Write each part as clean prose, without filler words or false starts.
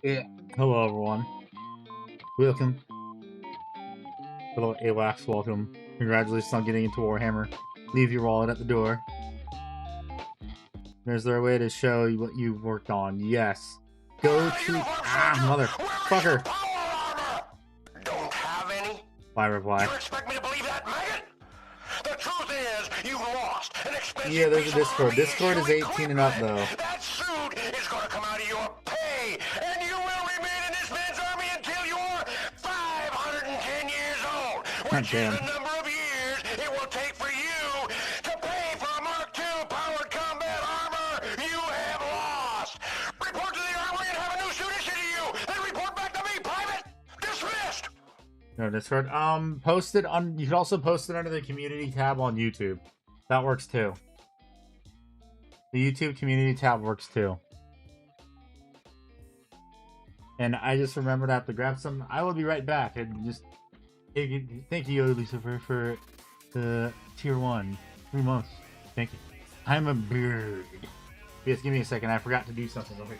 Yeah. Hello, everyone. Welcome. Hello, AWACS. Welcome. Congratulations on getting into Warhammer. Leave your wallet at the door. There's their way to show you what you've worked on. Yes. Go to motherfucker. Don't have any? Why reply? You expect me to believe that, maggot? The truth is, you've lost an expensive Yeah, there's a piece of Discord. army Discord is issue 18 and up, equipment. though. That suit is going to come out of your pay, and you will remain in this man's army until you're 510 years old, which is the number of years it will take for you to pay for a Mark II powered combat armor you have lost. Report to the armory and have a new suit issued to you. Then report back to me, private. Dismissed. No Discord. Post it on. You can also post it under the community tab on YouTube. That works too. The YouTube community tab works too. And I just remembered I have to grab some. I will be right back. And just thank you, Lucifer, for the tier 1 3 months. Thank you. I'm a bird. Yes, give me a second. I forgot to do something. Okay.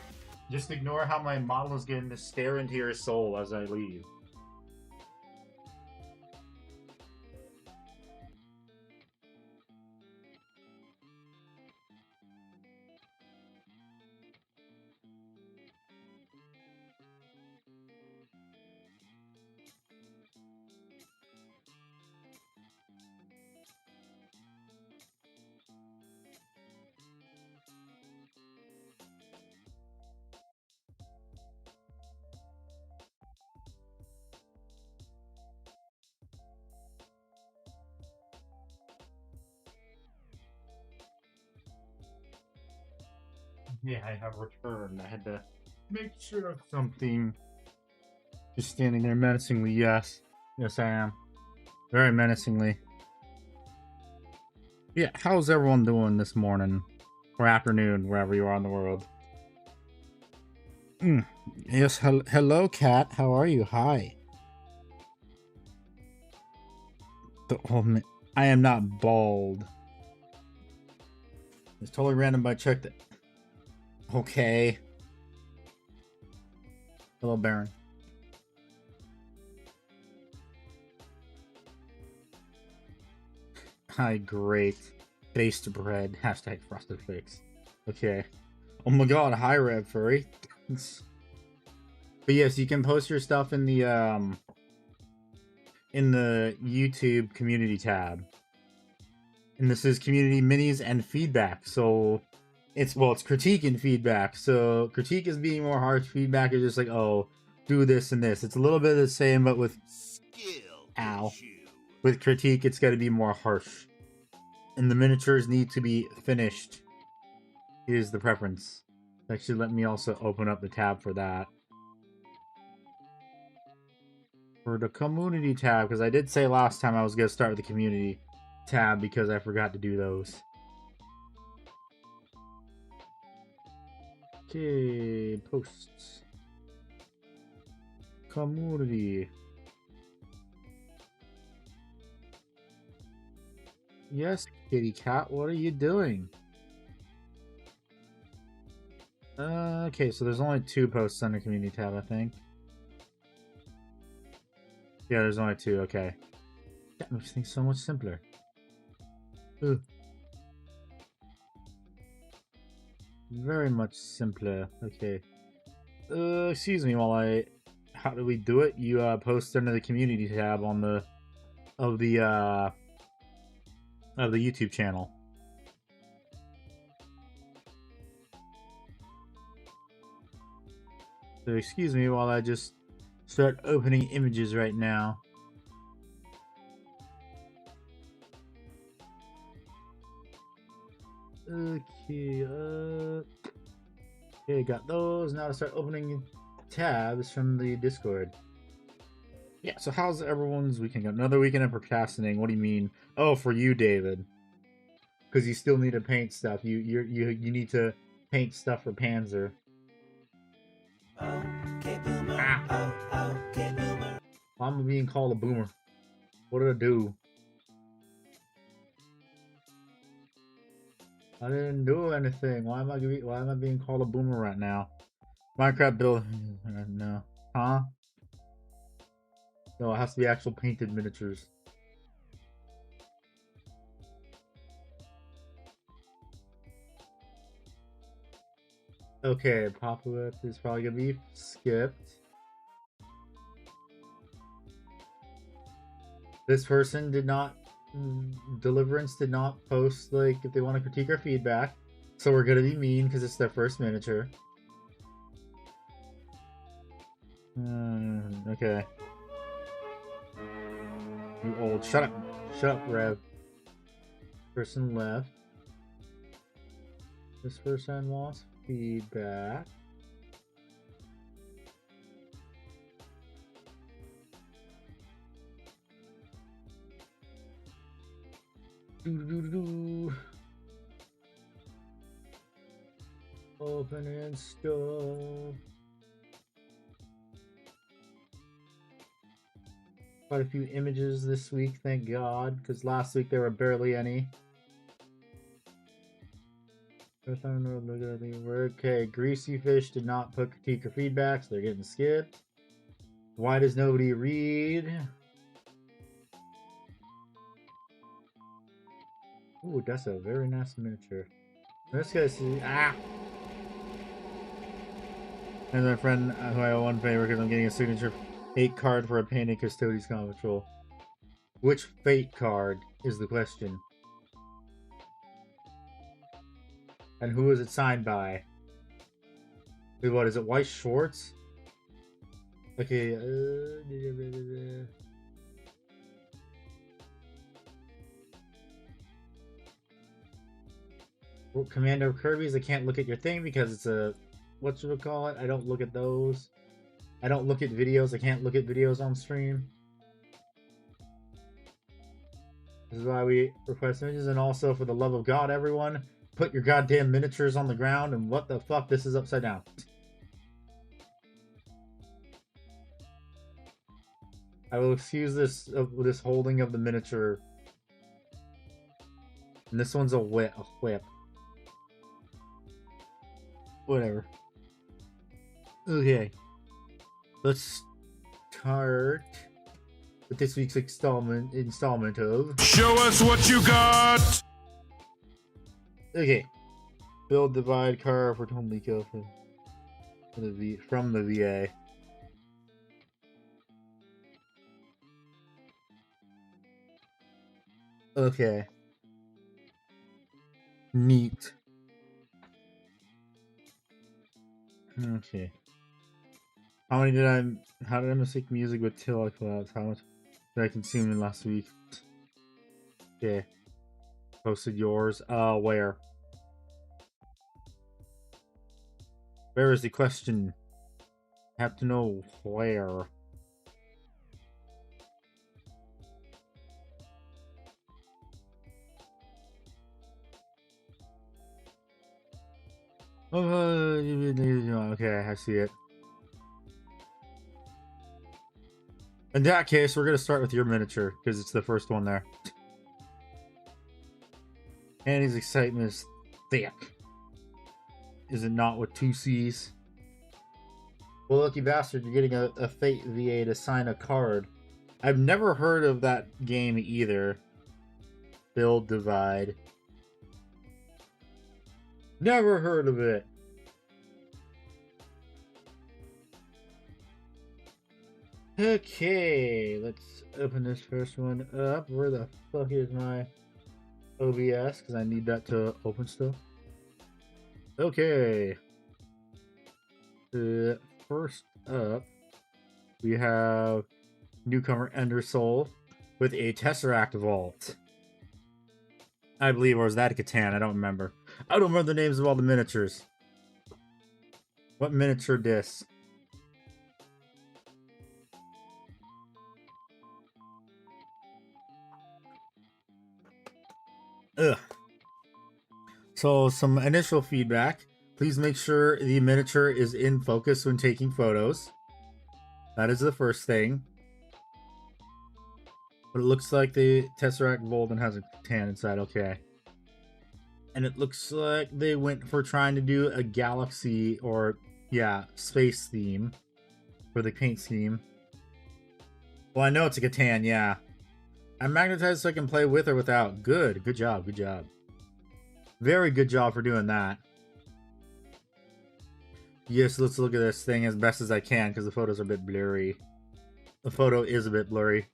Just ignore how my model is going to stare into your soul as I leave. Yeah, I have returned. I had to make sure of something. Just standing there menacingly, yes. Yes, I am. Very menacingly. Yeah, how's everyone doing this morning? Or afternoon, wherever you are in the world? Yes, hello, Cat. How are you? Hi. I am not bald. It's totally random, but I checked it. Okay. Hello, Baron. Hi, great. Based bread. Hashtag frosted flakes. Okay. Oh my god, hi, Rev Furry. But yes, you can post your stuff in the YouTube community tab. And this is community minis and feedback. So it's critique and feedback. So critique is being more harsh. Feedback is just like, oh, do this and this. It's a little bit of the same, but with with critique, it's got to be more harsh. And the miniatures need to be finished. Is the preference. Actually, let me also open up the tab for that. For the community tab, because I did say last time I was going to start with the community tab because I forgot to do those. Okay, posts. Community. Yes, kitty cat, what are you doing? Okay, so there's only 2 posts under community tab, I think. Yeah, there's only 2, okay. That makes things so much simpler. Ugh. Very much simpler. Okay. Excuse me while I... How do we do it? You post under the community tab on the... Of the YouTube channel. So excuse me while I just start opening images right now. Okay, okay, got those. Now to start opening tabs from the Discord. Yeah, so how's everyone's weekend going? Another weekend of procrastinating. What do you mean? Oh, for you, David. Because you still need to paint stuff. You need to paint stuff for Panzer. Okay, boomer. Okay, boomer. I'm being called a boomer. What did I do? I didn't do anything. Why am I being called a boomer right now? Minecraft build. No. Huh? No, it has to be actual painted miniatures. Okay, Apocalypse is probably gonna be skipped. This person did not. Deliverance did not post, like, if they want to critique our feedback. So we're gonna be mean because it's their first miniature. Okay. You old. Shut up. Shut up, Rev. Person left. This person wants feedback. Open and stuff. Quite a few images this week, thank God, because last week there were barely any. Okay, Greasy Fish did not put critique or feedback, so they're getting skipped. Why does nobody read? Ooh, that's a very nice miniature. This guy's And my friend who I owe one favor because I'm getting a signature fate card for a painted Custodes Control. Which fate card is the question? And who is it signed by? Wait, what is it? White Schwartz? Okay. Well, Commander Kirby's. I can't look at your thing because it's a whatchamacallit. I don't look at those. I don't look at videos. I can't look at videos on stream. This is why we request images. And also, for the love of God, everyone, put your goddamn miniatures on the ground. And what the fuck? This is upside down. I will excuse this holding of the miniature. And this one's a whip. Whatever. Okay. Let's start with this week's installment of Show us what you got! Okay. Build divide car for Tom Lico from the VA. Okay. Neat. Okay. How did I mistake music with Till Clouds? How much did I consume in last week? Okay. Posted yours. Where? Where is the question? I have to know where. Okay, I see it. In that case, we're gonna start with your miniature because it's the first one there. Andy's excitement is thick. Is it not with 2 C's? Well, lucky bastard, you're getting a Fate VA to sign a card. I've never heard of that game either. Build Divide. Never heard of it. Okay, let's open this first one up. Where the fuck is my OBS? Because I need that to open stuff. Okay. First up, we have newcomer Ender Soul with a Tesseract Vault. I believe, or was that a Catan? I don't remember. I don't remember the names of all the miniatures. What miniature disc? Ugh. So, some initial feedback. Please make sure the miniature is in focus when taking photos. That is the first thing. But it looks like the Tesseract Golden has a tan inside. Okay. And it looks like they went for trying to do a galaxy or yeah, space theme for the paint scheme. Well, I know it's a Catan, yeah. I'm magnetized so I can play with or without. Good job, good job. Very good job for doing that. Yes, let's look at this thing as best as I can because the photos are a bit blurry. The photo is a bit blurry.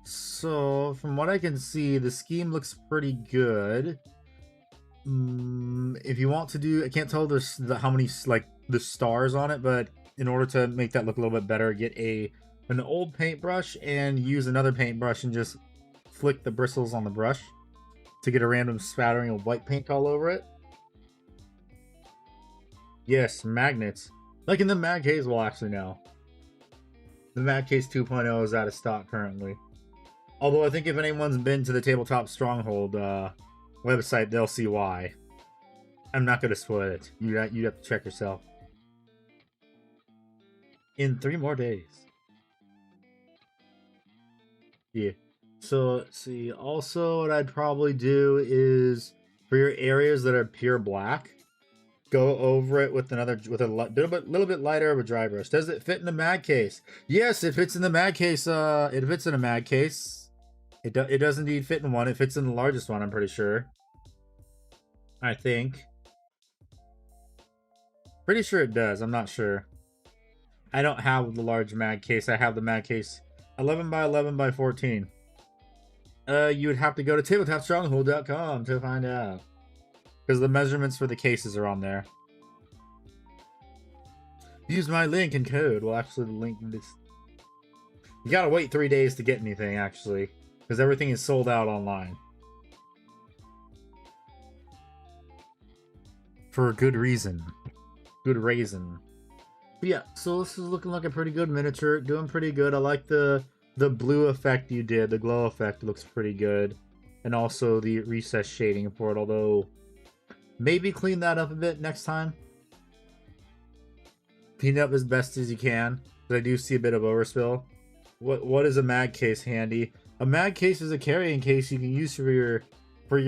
So, from what I can see, the scheme looks pretty good. If you want to do, I can't tell how many like the stars on it, but in order to make that look a little bit better, get an old paintbrush and use another paintbrush and just flick the bristles on the brush to get a random spattering of white paint all over it. Yes, magnets. Like in the Mag Case, well, actually no. The Mag Case 2.0 is out of stock currently. Although I think if anyone's been to the Tabletop Stronghold website, they'll see why. I'm not going to spoil it. You'd have to check yourself. In 3 more days. Yeah. So, let's see. Also, what I'd probably do is, for your areas that are pure black, go over it with a little bit lighter of a dry brush. Does it fit in the Mag Case? Yes, it fits in the Mag Case. It fits in a Mag Case. It does indeed fit in one. It fits in the largest one, I'm pretty sure. I think. Pretty sure it does. I'm not sure. I don't have the large Mag Case. I have the Mag Case 11 by 11 by 14. You would have to go to tabletopstronghold.com to find out. Because the measurements for the cases are on there. Use my link and code. Well, actually, the link is... You gotta wait 3 days to get anything, actually. Because everything is sold out online. For a good reason. Good reason. But yeah, so this is looking like a pretty good miniature. Doing pretty good. I like the blue effect you did. The glow effect looks pretty good. And also the recess shading for it, although... Maybe clean that up a bit next time. Clean it up as best as you can. But I do see a bit of overspill. What is a Mag Case handy? A Mag Case is a carrying case you can use for your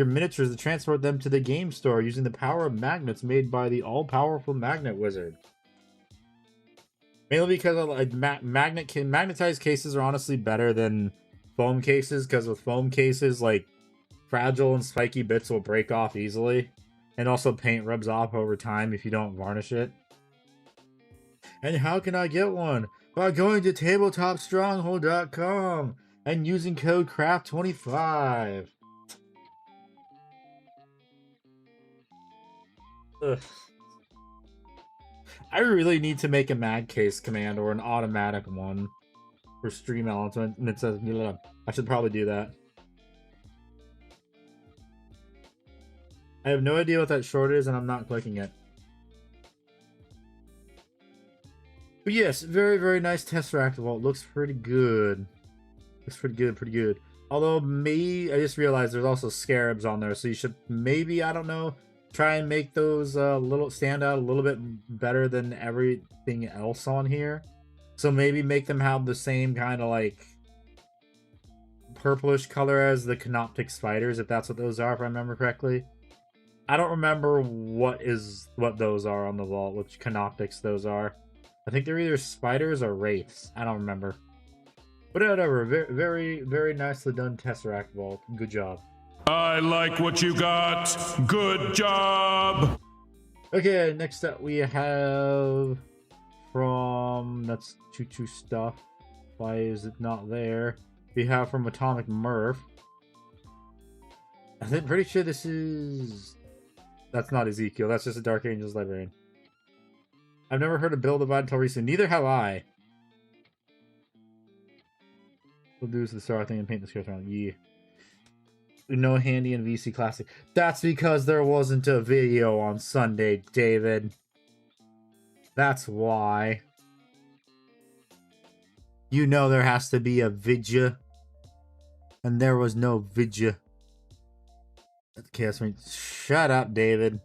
miniatures to transport them to the game store using the power of magnets made by the all-powerful Magnet Wizard. Mainly because like magnetized cases are honestly better than foam cases, because with foam cases, like, fragile and spiky bits will break off easily. And also paint rubs off over time if you don't varnish it. And how can I get one? By going to tabletopstronghold.com and using code CRAFT25. Ugh. I really need to make a Mag Case command or an automatic one for stream elements. And it says, I should probably do that. I have no idea what that short is, and I'm not clicking it. But yes, very, very nice Tesseract vault. Looks pretty good. Looks pretty good, pretty good. Although, I just realized there's also scarabs on there, so you should maybe, I don't know, try and make those stand out a little bit better than everything else on here. So maybe make them have the same kind of, like, purplish color as the Canoptic spiders, if that's what those are, if I remember correctly. I don't remember what those are on the vault, which Canoptics those are. I think they're either spiders or wraiths. I don't remember. But whatever, very, very nicely done Tesseract vault. Good job. I like what you got. Good job. Okay, next up we have that's Choo stuff. Why is it not there? We have from Atomic Murph. I'm pretty sure this is... That's not Ezekiel. That's just a Dark Angels librarian. I've never heard of Bill Divide until recently. Neither have I. We'll do the star thing and paint the script around. Yeah. No handy in VC Classic. That's because there wasn't a video on Sunday, David. That's why. You know there has to be a vidya. And there was no vidya. Okay, that's me. Shut up, David.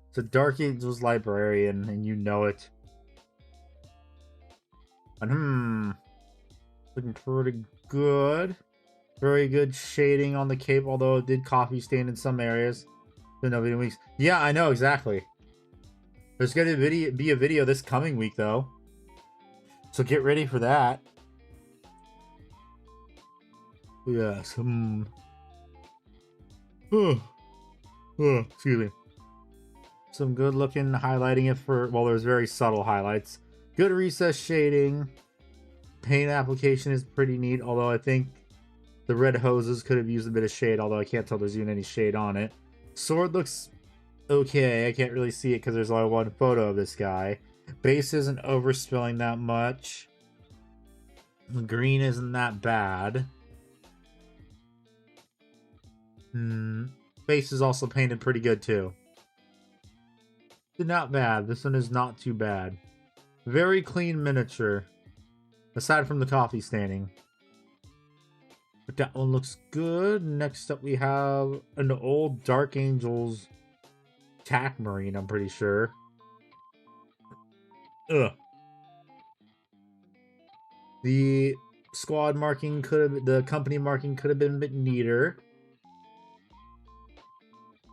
It's a Dark Angels librarian, and you know it. And looking pretty good. Very good shading on the cape, although it did coffee stain in some areas. Been no video weeks. Yeah, I know exactly. There's going to be a video this coming week, though. So get ready for that. Yeah, some... excuse me. Some good looking highlighting it for... Well, there's very subtle highlights. Good recess shading. Paint application is pretty neat, although I think the red hoses could have used a bit of shade, although I can't tell there's even any shade on it. Sword looks okay. I can't really see it because there's only one photo of this guy. Base isn't overspilling that much. The green isn't that bad. Base is also painted pretty good too. Not bad. This one is not too bad. Very clean miniature. Aside from the coffee standing. But that one looks good. Next up we have an old Dark Angels TAC Marine, I'm pretty sure. Ugh. The squad marking could have, the company marking could have been a bit neater.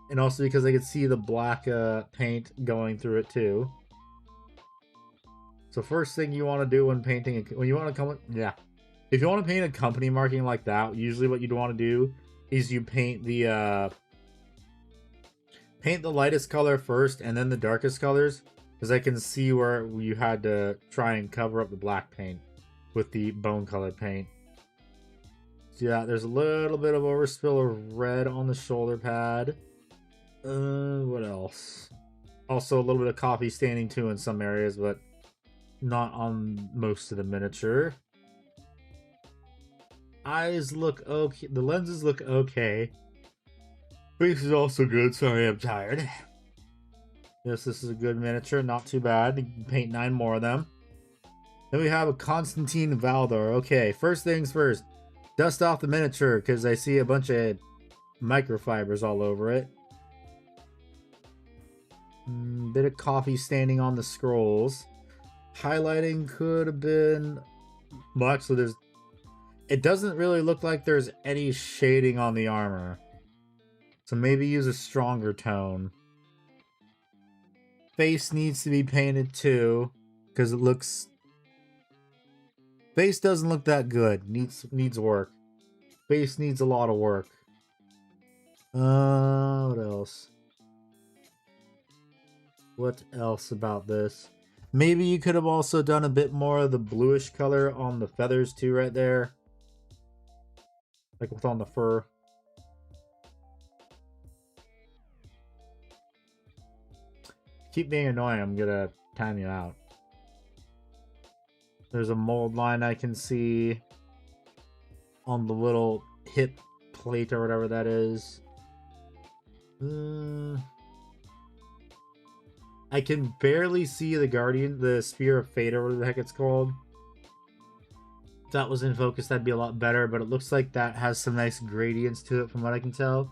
And also because I could see the black paint going through it too. So first thing you want to do when painting, when you want to come, if you want to paint a company marking like that, usually what you'd want to do is you paint the lightest color first and then the darkest colors, because I can see where you had to try and cover up the black paint with the bone colored paint. So yeah, there's a little bit of overspill of red on the shoulder pad. What else? Also a little bit of coffee standing too in some areas, but not on most of the miniature. Eyes look okay. The lenses look okay. Face is also good. Sorry, I'm tired. Yes, this is a good miniature. Not too bad. You can paint 9 more of them. Then we have a Constantine Valdor. Okay, first things first. Dust off the miniature because I see a bunch of microfibers all over it. Bit of coffee standing on the scrolls. Highlighting could have been... Well, actually, there's... It doesn't really look like there's any shading on the armor. So maybe use a stronger tone. Face needs to be painted too, because it looks... Face doesn't look that good. Needs work. Face needs a lot of work. What else? What else about this? Maybe you could have also done a bit more of the bluish color on the feathers too, right there. Like what's on the fur. Keep being annoying, I'm gonna time you out. There's a mold line I can see on the little hip plate or whatever that is. I can barely see the Guardian, the Spear of Fate or whatever the heck it's called. If that was in focus, that'd be a lot better, but it looks like that has some nice gradients to it from what I can tell.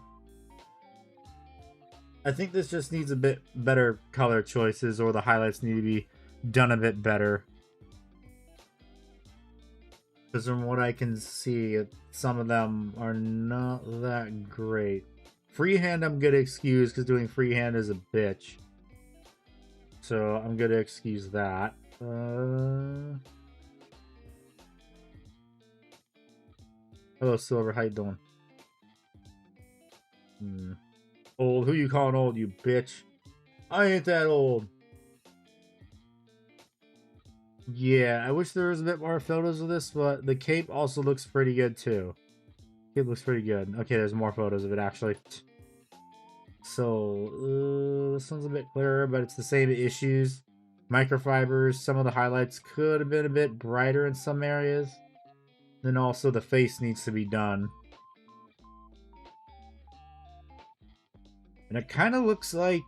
I think this just needs a bit better color choices, or the highlights need to be done a bit better. Because from what I can see, some of them are not that great. Freehand I'm gonna excuse, because doing freehand is a bitch. So I'm gonna excuse that. Hello, Silver. How you doing? Old? Who you calling old, you bitch? I ain't that old. Yeah, I wish there was a bit more photos of this, but the cape also looks pretty good too. It looks pretty good. Okay, there's more photos of it actually. So, this one's a bit clearer, but it's the same issues. Microfibers, some of the highlights could have been a bit brighter in some areas. Then also the face needs to be done. And it kind of looks like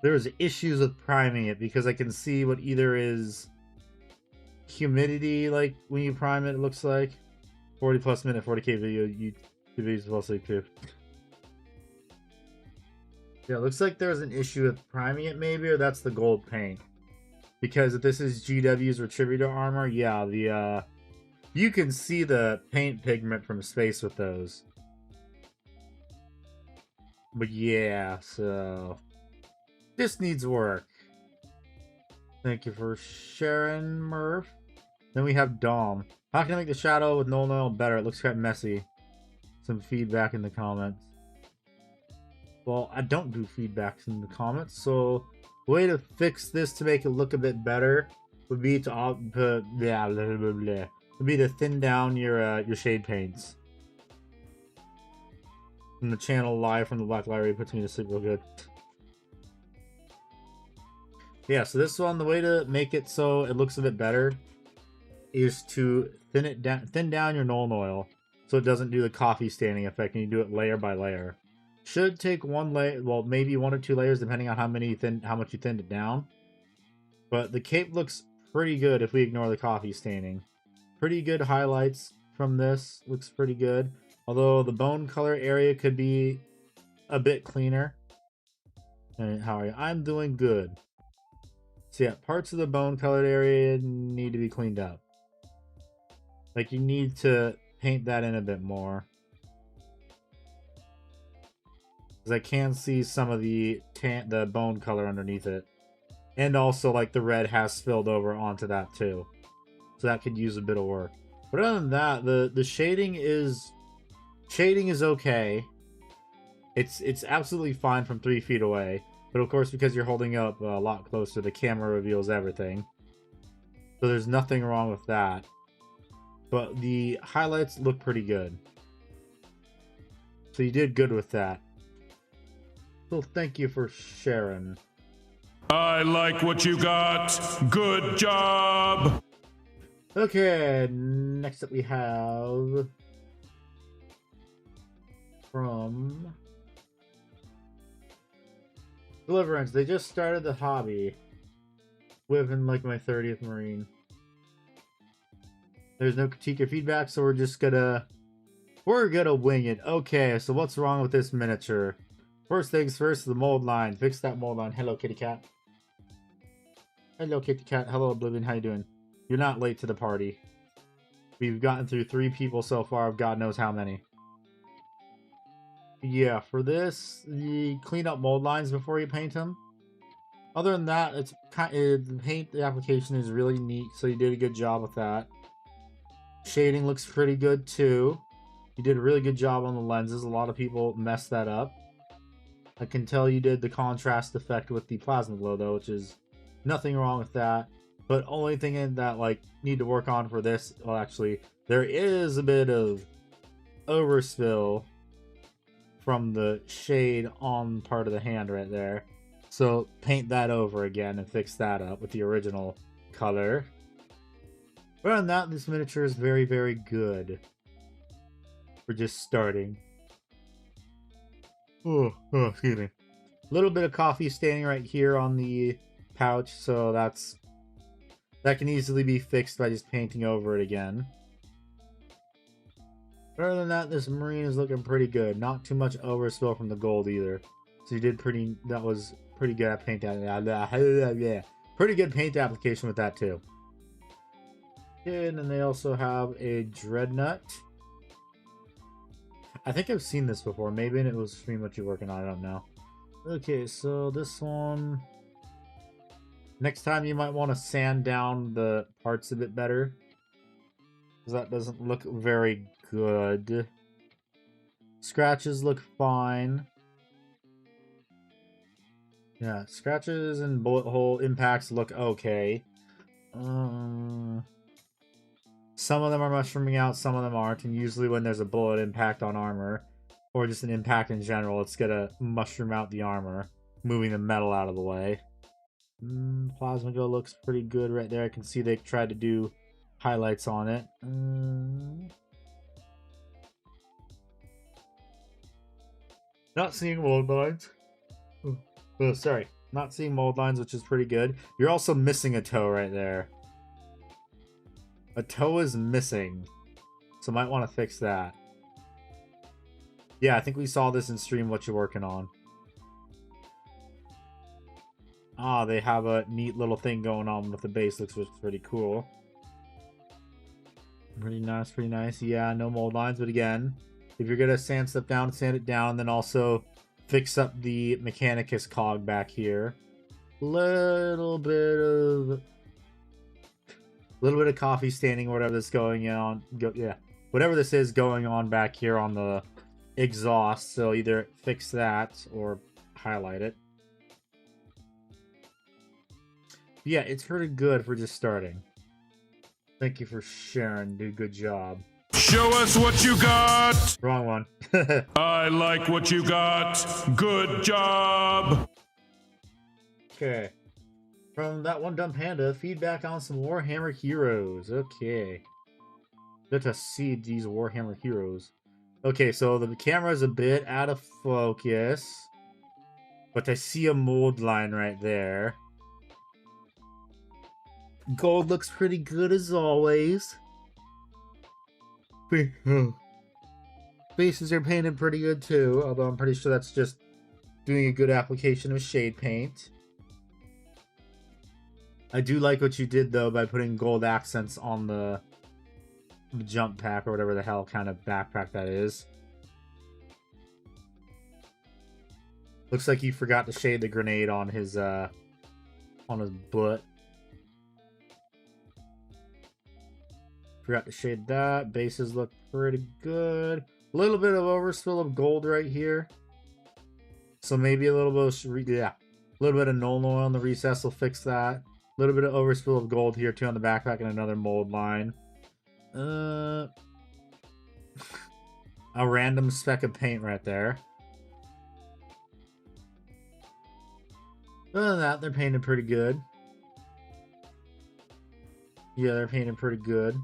there's issues with priming it, because I can see what either is humidity, like when you prime it, it looks like 40 plus minute 40k video. You videos well saved too. Yeah, it looks like there's an issue with priming it, maybe, or that's the gold paint. Because if this is GW's Retributor armor, yeah, the you can see the paint pigment from space with those. But yeah, so This needs work. Thank you for sharing, Murph. Then we have Dom. How can I make the shadow with null oil better? It looks kind of messy. Some feedback in the comments. Well, I don't do feedbacks in the comments, so the way to fix this to make it look a bit better would be to would be to thin down your shade paints. And the channel live from the Black Library puts me to sleep real good. Yeah, so this one, the way to make it so it looks a bit better is to thin down your null oil so it doesn't do the coffee staining effect, and you do it layer by layer. Should take one layer, well, maybe 1 or 2 layers depending on how much you thinned it down. But the cape looks pretty good if we ignore the coffee staining. Pretty good highlights from this, looks pretty good. Although the bone color area could be a bit cleaner. And how are you? I'm doing good. So yeah, parts of the bone colored area need to be cleaned up. Like, you need to paint that in a bit more. Because I can see some of the bone color underneath it. And also, like, the red has spilled over onto that too. So that could use a bit of work. But other than that, the shading is okay. It's absolutely fine from 3 feet away. But of course, because you're holding up a lot closer, the camera reveals everything. So there's nothing wrong with that. But the highlights look pretty good. So you did good with that. So thank you for sharing. I like what you got. Good job. Okay, next up we have from Deliverance. They just started the hobby. Within like my 30th Marine. There's no critique or feedback, so we're gonna wing it. Okay, so what's wrong with this miniature? First things first, the mold line. Fix that mold line. Hello, kitty cat. Hello, kitty cat. Hello, Oblivion. How you doing? You're not late to the party. We've gotten through 3 people so far of God knows how many. Yeah, for this, you clean up mold lines before you paint them. Other than that, the application is really neat, so you did a good job with that. Shading looks pretty good too. You did a really good job on the lenses. A lot of people messed that up. I can tell you did the contrast effect with the plasma glow though, which is nothing wrong with that. But only thing in that need to work on for this, well, actually, there is a bit of overspill from the shade on part of the hand right there. So paint that over again and fix that up with the original color. Other than that, this miniature is very, very good. We're just starting. Oh, excuse me. A little bit of coffee staining right here on the pouch, so that can easily be fixed by just painting over it again. Other than that, this Marine is looking pretty good. Not too much overspill from the gold either. So you did that was pretty good at paint. Yeah, pretty good paint application with that too. And then they also have a Dreadnought. I think I've seen this before. Maybe it was Stream What You're Working On. I don't know. Okay, so this one. Next time you might want to sand down the parts a bit better. Because that doesn't look very good. Scratches look fine. Yeah, scratches and bullet hole impacts look okay. Some of them are mushrooming out, some of them aren't, and usually when there's a bullet impact on armor, or just an impact in general, it's gonna mushroom out the armor, moving the metal out of the way. Plasma Glow looks pretty good right there. I can see they tried to do highlights on it. Not seeing mold lines. Oh, sorry. Not seeing mold lines, which is pretty good. You're also missing a toe right there. A toe is missing. So might want to fix that. Yeah, I think we saw this in Stream What You're Working On. Ah, they have a neat little thing going on with the base. Looks pretty cool. Pretty nice, pretty nice. Yeah, no mold lines, but again, if you're gonna sand it down, then also fix up the Mechanicus cog back here. little bit of coffee standing or whatever that's going on. Yeah, whatever this is going on back here on the exhaust. So either fix that or highlight it. But yeah, it's pretty good for just starting. Thank you for sharing, dude. Good job. Show us what you got. Wrong one. I like what you got. Good job. Okay. From that one dumb panda, feedback on some Warhammer heroes. Okay. Let us see these Warhammer heroes. Okay, so the camera's a bit out of focus. But I see a mold line right there. Gold looks pretty good as always. Faces are painted pretty good too, although I'm pretty sure that's just doing a good application of shade paint. I do like what you did though by putting gold accents on the jump pack or whatever the hell kind of backpack that is. Looks like you forgot to shade the grenade on his butt. Forgot to shade that. Bases look pretty good. A little bit of overspill of gold right here. So maybe a little bit of, a little bit of Nolan oil on the recess will fix that. A little bit of overspill of gold here too on the backpack and another mold line. A random speck of paint right there. Other than that, they're painted pretty good. Yeah, they're painted pretty good.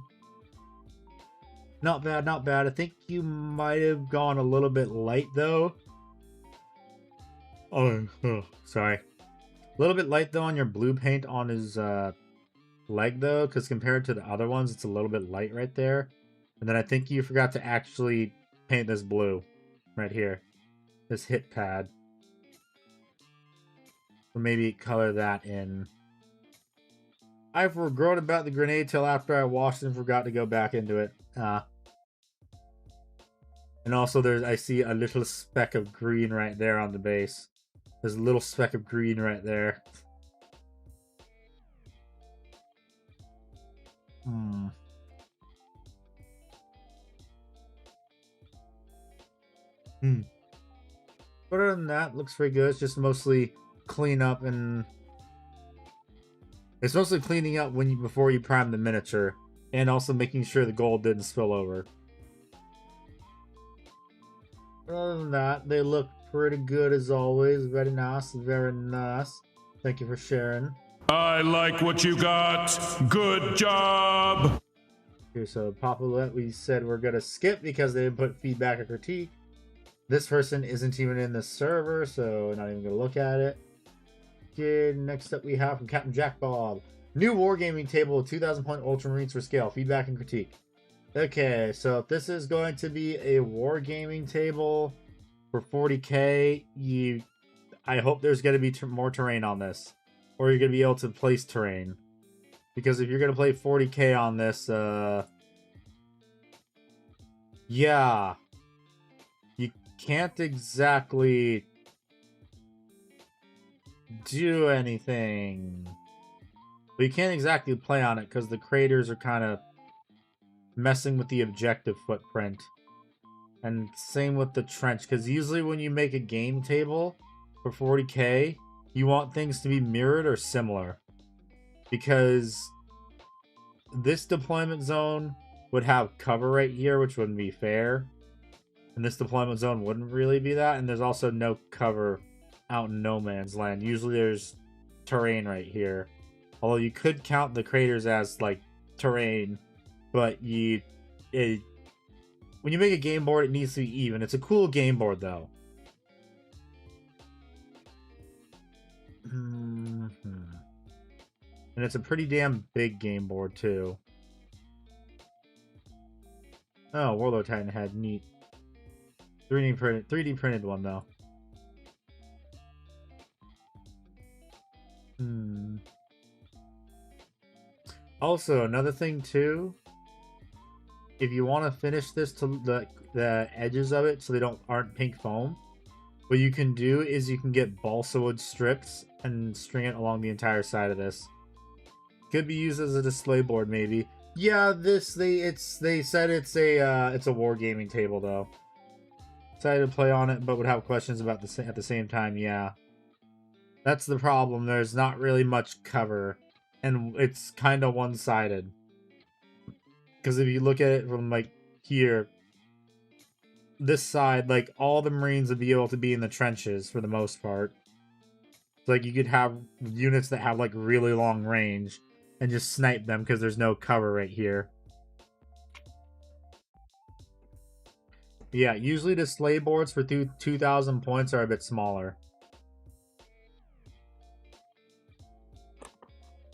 Not bad, not bad. I think you might have gone a little bit light, though. Oh, sorry. A little bit light, though, on your blue paint on his leg, though, because compared to the other ones, it's a little bit light right there. And then I think you forgot to actually paint this blue right here. This hit pad. Or maybe color that in. I forgot about the grenade till after I washed and forgot to go back into it. And also I see a little speck of green right there on the base. There's a little speck of green right there. But other than that, looks pretty good. It's just mostly clean up and it's mostly cleaning up before you prime the miniature, and also making sure the gold didn't spill over. Other than that, they look pretty good as always. Very nice, very nice. Thank you for sharing. I like what you got. Good job. Okay, so Populette, we said we're gonna skip because they didn't put feedback or critique. This person isn't even in the server, so not even gonna look at it. Okay, next up we have from Captain Jack Bob. New wargaming table with 2,000 point Ultramarines for scale. Feedback and critique. Okay, so if this is going to be a wargaming table for 40k, I hope there's going to be more terrain on this. Or you're going to be able to place terrain. Because if you're going to play 40k on this, yeah. You can't exactly do anything. But you can't exactly play on it because the craters are kind of messing with the objective footprint. And same with the trench, because usually when you make a game table for 40k, you want things to be mirrored or similar. Because this deployment zone would have cover right here, which wouldn't be fair. And this deployment zone wouldn't really be that. And there's also no cover out in no man's land. Usually there's terrain right here. Although you could count the craters as like terrain, but when you make a game board, it needs to be even. It's a cool game board though. And it's a pretty damn big game board too. Oh, Warlord Titan head, neat. 3D printed one though. Also, another thing too, if you want to finish this to the edges of it so they aren't pink foam, What you can do is you can get balsa wood strips and string it along the entire side of this. Could be used as a display board, maybe. Yeah, they said it's a wargaming table though. Excited to play on it, but would have questions about at the same time. Yeah, that's the problem. There's not really much cover, and it's kind of one-sided. Because if you look at it from like here, this side, like all the Marines would be able to be in the trenches for the most part. So, like you could have units that have like really long range and just snipe them because there's no cover right here. Yeah, usually display boards for 2,000 points are a bit smaller.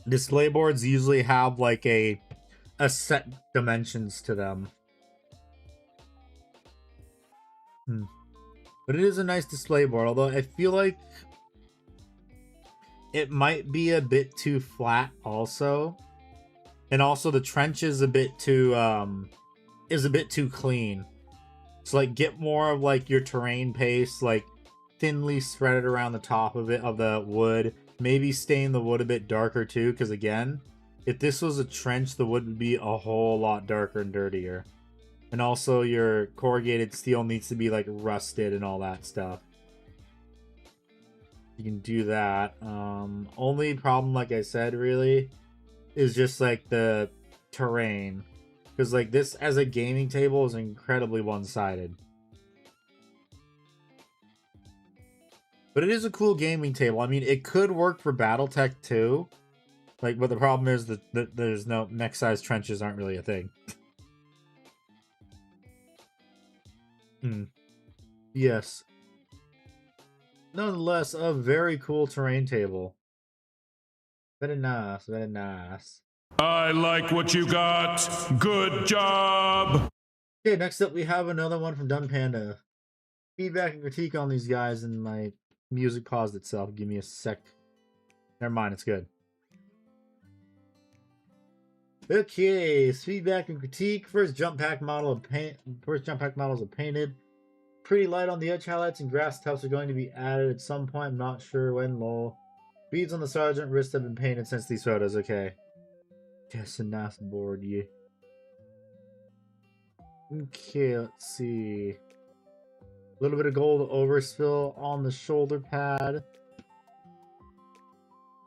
Display boards usually have like a set dimensions to them. But it is a nice display board, although I feel like it might be a bit too flat also. And also the trench is a bit too clean. So like get more of like your terrain paste, like thinly spread it around the top of it, of the wood. Maybe stain the wood a bit darker too, because again, if this was a trench, the wood would be a whole lot darker and dirtier. And also your corrugated steel needs to be like rusted and all that stuff. You can do that. Only problem, like I said, really, is just like the terrain. Because like this as a gaming table is incredibly one-sided. But it is a cool gaming table. I mean, it could work for Battletech too. Like, but the problem is that there's no mech-sized trenches aren't really a thing. Yes. Nonetheless, a very cool terrain table. Very nice, very nice. I like what you got. Good job. Okay, next up we have another one from Dun Panda. Feedback and critique on these guys, and my music paused itself. Give me a sec. Never mind, it's good. Okay, feedback and critique. First jump pack models are painted. Pretty light on the edge highlights, and grass tufts are going to be added at some point. I'm not sure when. Lol. Beads on the sergeant wrist have been painted since these photos. Okay. Yes, a nice board, yeah. Okay, let's see. A little bit of gold overspill on the shoulder pad.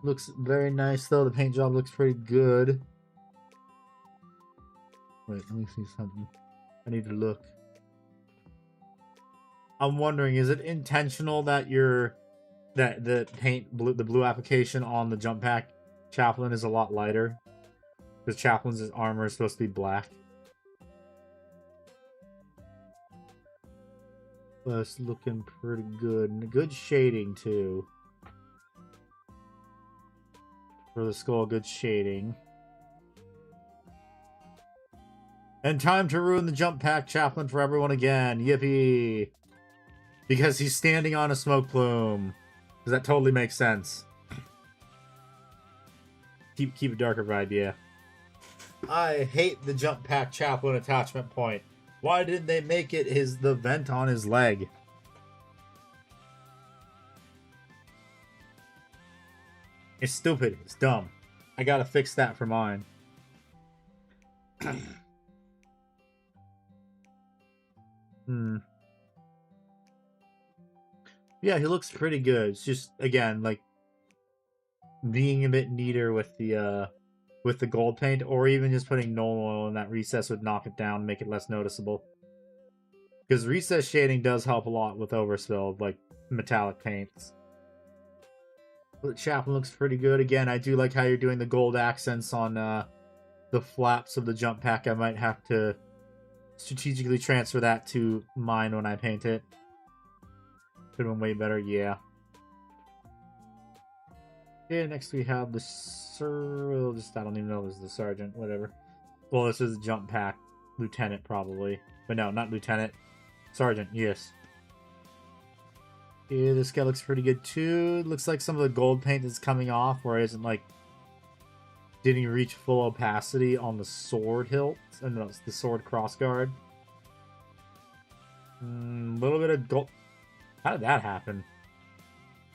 Looks very nice though. The paint job looks pretty good. Wait, let me see something. I need to look. I'm wondering, is it intentional that the blue application on the jump pack chaplain is a lot lighter? Because chaplain's armor is supposed to be black. But it's looking pretty good. And good shading too. For the skull, good shading. And time to ruin the jump pack chaplain for everyone again. Yippee! Because he's standing on a smoke plume. Because that totally makes sense. Keep a darker vibe, yeah. I hate the jump pack chaplain attachment point. Why didn't they make it the vent on his leg? It's stupid. It's dumb. I gotta fix that for mine. Yeah, he looks pretty good. It's just, again, like being a bit neater with the gold paint, or even just putting Null Oil in that recess would knock it down, make it less noticeable. Because recess shading does help a lot with overspill, like metallic paints. But chaplain looks pretty good. Again, I do like how you're doing the gold accents on the flaps of the jump pack. I might have to strategically transfer that to mine when I paint it. Could have been way better, yeah. Okay, next we have the I don't even know if this is the sergeant, whatever. Well, this is the jump pack lieutenant, probably. But no, not lieutenant. Sergeant, yes. Yeah, this guy looks pretty good too. Looks like some of the gold paint is coming off, where it isn't like didn't reach full opacity on the sword hilt and the sword crossguard. A little bit of gold. How did that happen?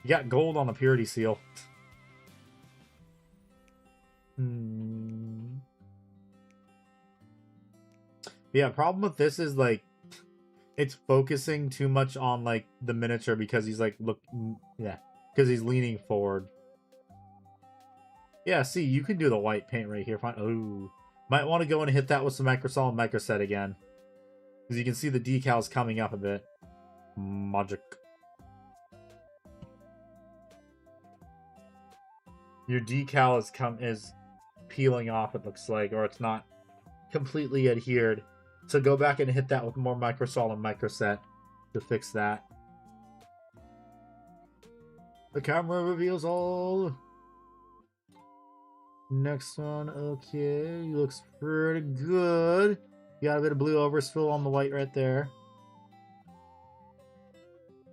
You got gold on the purity seal. Yeah, problem with this is like it's focusing too much on like the miniature because he's like yeah, because he's leaning forward. Yeah, see, you can do the white paint right here. Fine. Oh, might want to go and hit that with some microsol and microset again, because you can see the decals coming up a bit. Magic. Your decal is peeling off. It looks like, or it's not completely adhered. So go back and hit that with more microsol and microset to fix that. The camera reveals all. Next one, okay, looks pretty good. You got a bit of blue overspill on the white right there.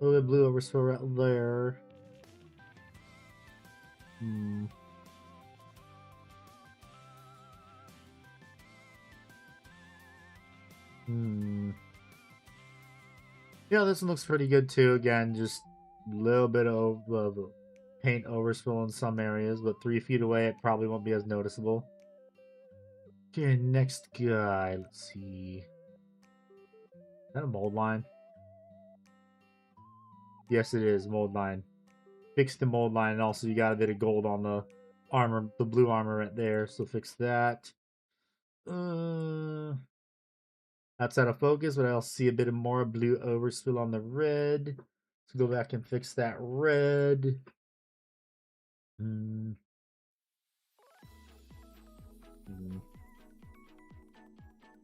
A little bit of blue overspill right there. Yeah, this one looks pretty good too. Again, just a little bit of paint overspill in some areas, but 3 feet away it probably won't be as noticeable. Okay, next guy. Let's see. Is that a mold line? Yes, it is. Mold line. Fix the mold line, and also you got a bit of gold on the armor, the blue armor right there, so fix that. That's out of focus, but I'll see a bit of more blue overspill on the red. So go back and fix that red.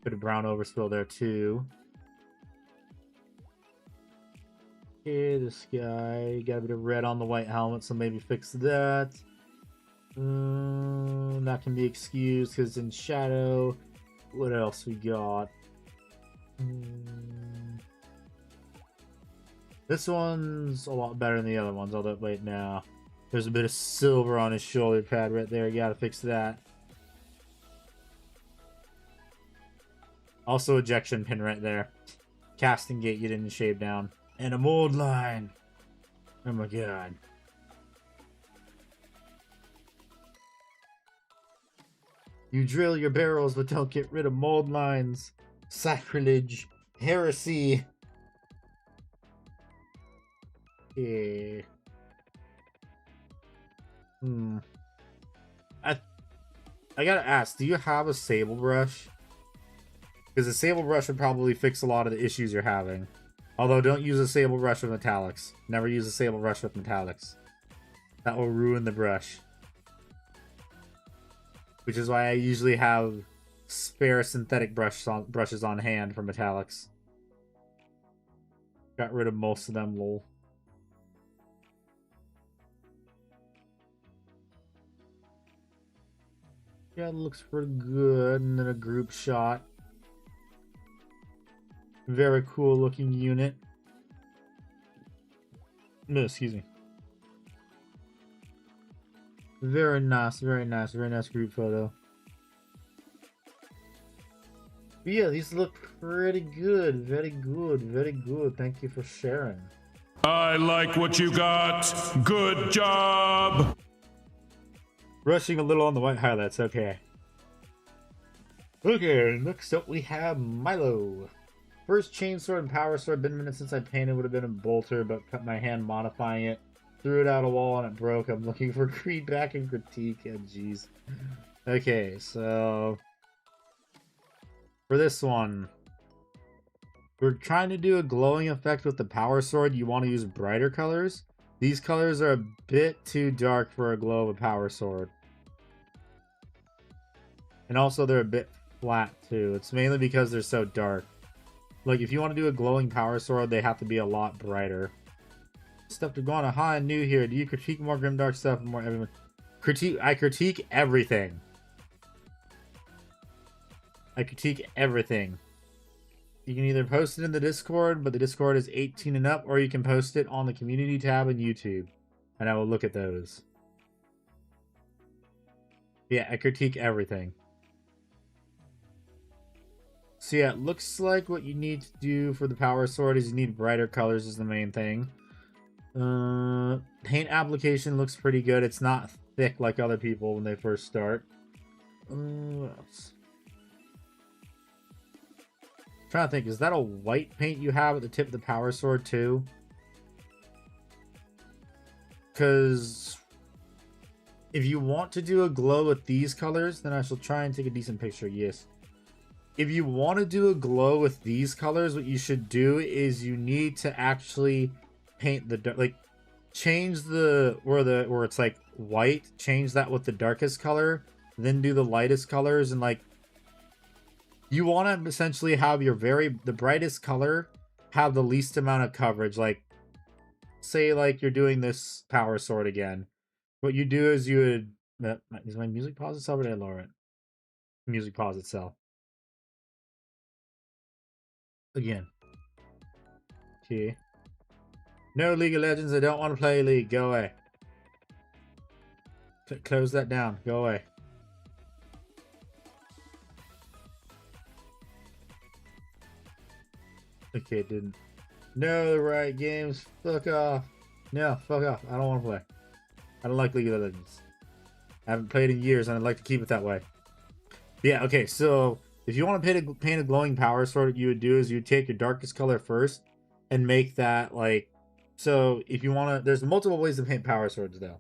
Bit of brown overspill there too. Okay, this guy got a bit of red on the white helmet, so maybe fix that. That can be excused because it's in shadow. What else we got? This one's a lot better than the other ones, although, wait, now. There's a bit of silver on his shoulder pad right there. You gotta fix that. Also, ejection pin right there. Casting gate you didn't shave down. And a mold line. Oh my god. You drill your barrels, but don't get rid of mold lines. Sacrilege. Heresy. Yeah. I gotta ask, do you have a sable brush? Because a sable brush would probably fix a lot of the issues you're having. Although, don't use a sable brush with metallics. Never use a sable brush with metallics. That will ruin the brush. Which is why I usually have spare synthetic brushes on hand for metallics. Got rid of most of them, lol. Yeah, it looks pretty good. And then a group shot. Very cool looking unit. No, excuse me. Very nice, very nice, very nice group photo. But yeah, these look pretty good. Very good, very good. Thank you for sharing. I like what you got. Good job. Rushing a little on the white highlights, okay. Okay, next up we have Milo. First chainsword and power sword. Been a minute since I painted. Would have been a bolter, but cut my hand modifying it. Threw it out a wall and it broke. I'm looking for feedback and critique. Oh, jeez. Okay, so for this one, we're trying to do a glowing effect with the power sword. You want to use brighter colors. These colors are a bit too dark for a glow of a power sword. And also they're a bit flat too. It's mainly because they're so dark. Like, if you want to do a glowing power sword, they have to be a lot brighter. Stuff to go on a high and new here. Do you critique more grimdark stuff and more everyone? I critique everything. I critique everything. You can either post it in the Discord, but the Discord is 18 and up, or you can post it on the community tab in YouTube, and I will look at those. Yeah, I critique everything. So yeah, it looks like what you need to do for the power sword is you need brighter colors is the main thing. Paint application looks pretty good. It's not thick like other people when they first start. What else? Trying to think, is that a white paint you have at the tip of the power sword too? Because if you want to do a glow with these colors, then I shall try and take a decent picture. Yes. If you want to do a glow with these colors, what you should do is you need to actually paint the like change the where it's like white, change that with the darkest color, then do the lightest colors, and like you want to essentially have your the brightest color have the least amount of coverage. Like say like you're doing this power sword again. What you do is you would is my music pause itself or did I lower it? Music pause itself. Again. Okay. No League of Legends, I don't want to play League. Go away. Close that down. Go away. Okay, it didn't. No, the right games. Fuck off. No, fuck off. I don't want to play. I don't like League of Legends. I haven't played in years and I'd like to keep it that way. Yeah, okay, so if you want to paint a glowing power sword, what you would do is you would take your darkest color first and make that like, so if you want to, there's multiple ways to paint power swords though.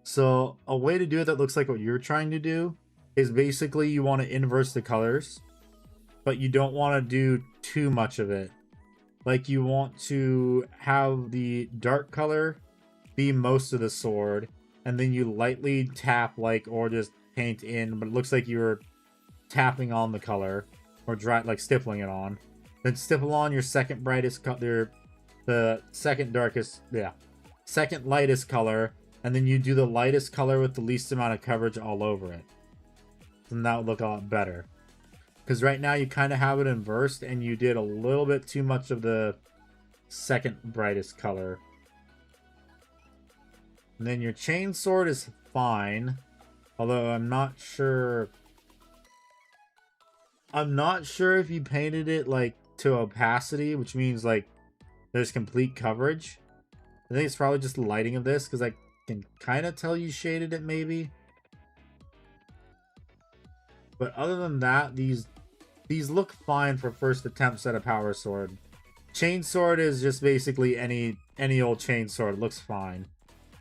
So a way to do it that looks like what you're trying to do is basically you want to inverse the colors, but you don't want to do too much of it. Like you want to have the dark color be most of the sword, and then you lightly tap like, or just paint in, but it looks like you're tapping on the color or like stippling it on. Then stipple on your second brightest color, the second darkest, second lightest color, and then you do the lightest color with the least amount of coverage all over it. And that would look a lot better. Because right now you kind of have it inversed and you did a little bit too much of the second brightest color. And then your chain sword is fine. Although I'm not sure if you painted it like to opacity, which means like there's complete coverage. I think it's probably just the lighting of this because I can kind of tell you shaded it maybe. But other than that, these look fine for first attempts at a power sword. Chain sword is just basically any old chain sword. It looks fine.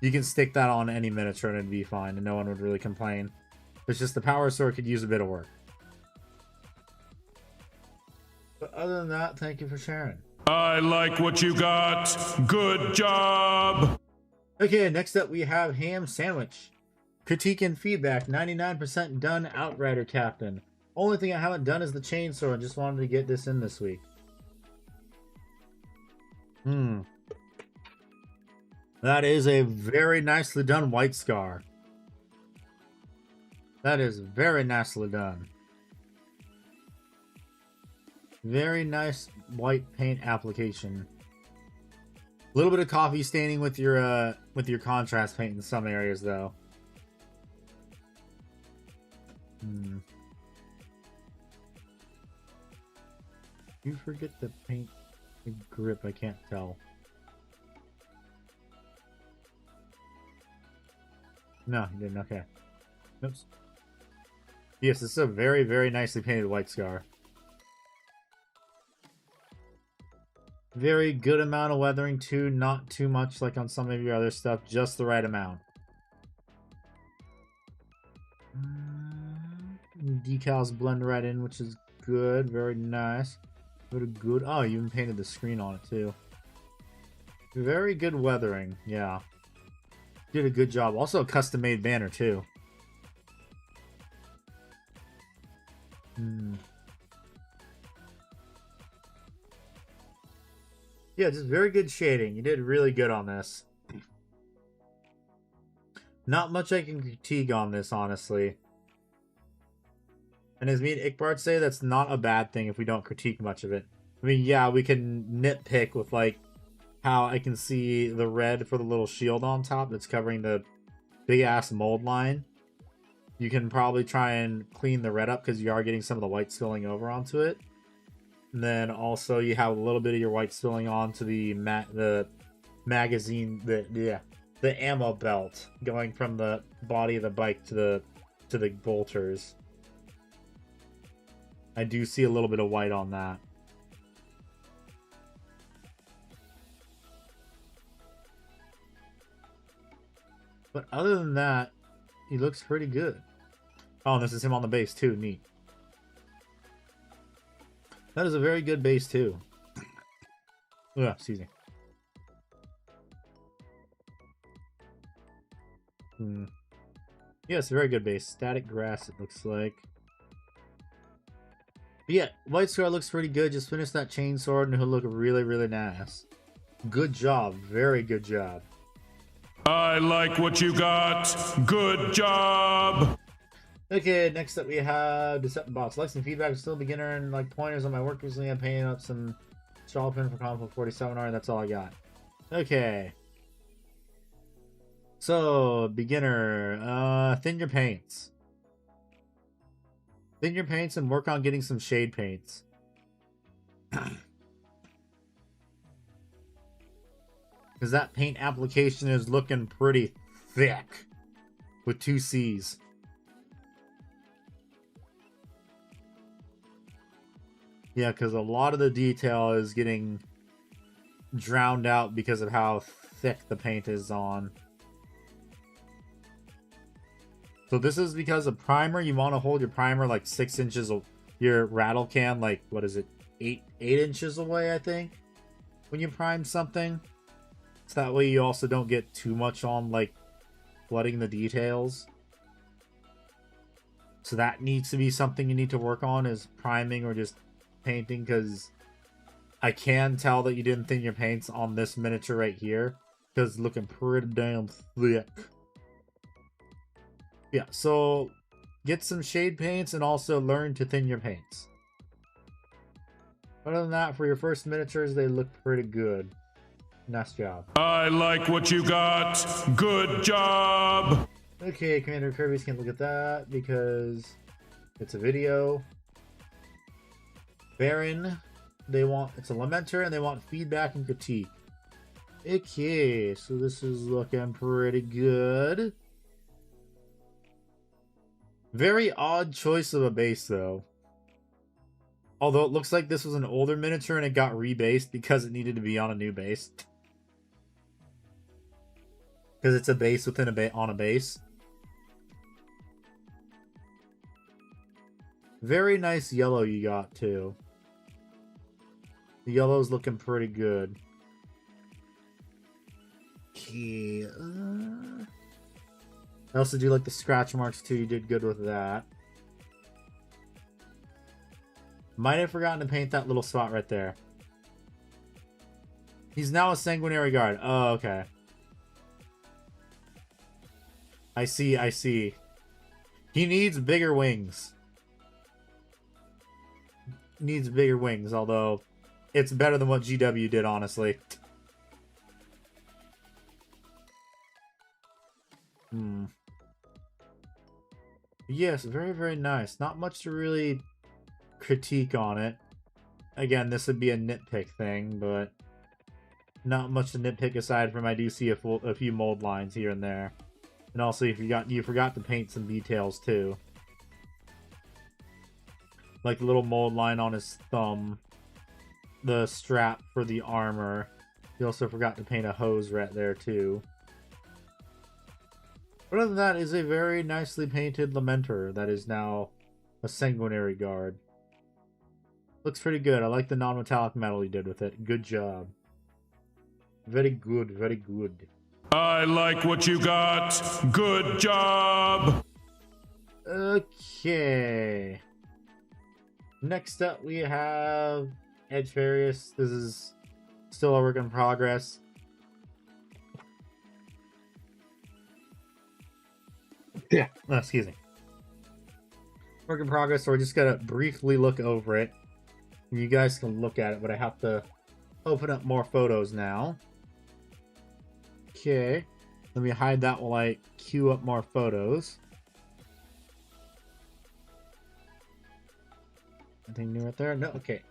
You can stick that on any miniature and it'd be fine and no one would really complain. It's just the power sword could use a bit of work. But other than that, thank you for sharing. I like what you got. Good job. Okay, next up we have Ham Sandwich. Critique and feedback, 99% done, Outrider Captain. Only thing I haven't done is the chainsaw. Just wanted to get this in this week. That is a very nicely done white scar. That is very nicely done. Very nice white paint application. A little bit of coffee staining with your contrast paint in some areas though. You forget the paint the grip, I can't tell. No, you didn't, okay. Oops. Yes, this is a very, very nicely painted white scar. Very good amount of weathering too, not too much like on some of your other stuff, just the right amount. Decals blend right in, which is good, very nice. Very good. Oh, you even painted the screen on it too. Very good weathering, yeah. Did a good job. Also a custom made banner too. Yeah, just very good shading. You did really good on this. Not much I can critique on this, honestly. And as me and Ickbart say, that's not a bad thing if we don't critique much of it. I mean, yeah, we can nitpick with, like, how I can see the red for the little shield on top that's covering the big-ass mold line. You can probably try and clean the red up because you are getting some of the white spilling over onto it. And then also you have a little bit of your white spilling onto the magazine, the ammo belt going from the body of the bike to the bolters. I do see a little bit of white on that. But other than that, he looks pretty good. Oh, and this is him on the base too. Neat. That is a very good base too. Yeah, excuse me. Yeah, it's a very good base. Static grass, it looks like. But yeah, White Scar looks pretty good. Just finished that chain sword and he'll look really, really nice. Good job. Very good job. I like what you got. Good job. Okay, next up we have Deceptibots. Like some feedback, still beginner and like pointers on my work recently. I'm paying up some straw pin for Conflict 47R, and that's all I got. Okay. So, beginner, thin your paints. Thin your paints and work on getting some shade paints. Because that paint application is looking pretty thick. With 2 C's. Yeah, because a lot of the detail is getting drowned out because of how thick the paint is on. So this is because of primer. You want to hold your primer like 6 inches of your rattle can, like, what is it, 8 inches away, I think, when you prime something. So that way you also don't get too much on, like, flooding the details. So that needs to be something you need to work on, is priming or just painting, because I can tell that you didn't thin your paints on this miniature right here, because it's looking pretty damn thick. Yeah, so get some shade paints and also learn to thin your paints. Other than that, for your first miniatures, they look pretty good. Nice job. I like what you got. Good job. Okay, Commander Kirby's can't look at that because it's a video. Baron, it's a Lamenter, and they want feedback and critique. Okay, so this is looking pretty good. Very odd choice of a base, though. Although it looks like this was an older miniature and it got rebased because it needed to be on a new base. Because it's a base within on a base. Very nice yellow you got, too. The yellow's looking pretty good. Okay. I also do like the scratch marks too. You did good with that. Might have forgotten to paint that little spot right there. He's now a sanguinary guard. Oh, okay. I see, I see. He needs bigger wings. Needs bigger wings, although it's better than what GW did, honestly. Yes, very, very nice. Not much to really critique on it. Again, this would be a nitpick thing, but not much to nitpick aside from I do see a few mold lines here and there. And also, you forgot to paint some details too. Like the little mold line on his thumb. The strap for the armor. You also forgot to paint a hose right there too. But other than that, is a very nicely painted Lamenter that is now a sanguinary guard. Looks pretty good. I like the non-metallic metal you did with it. Good job. Very good, very good. I like what you got. Good job. Okay. Next up we have Edge Farius. This is still a work in progress. Yeah. Oh, excuse me. Work in progress, so we're just gonna briefly look over it. You guys can look at it, but I have to open up more photos now. Okay. Let me hide that while I queue up more photos. Anything new right there? No? Okay.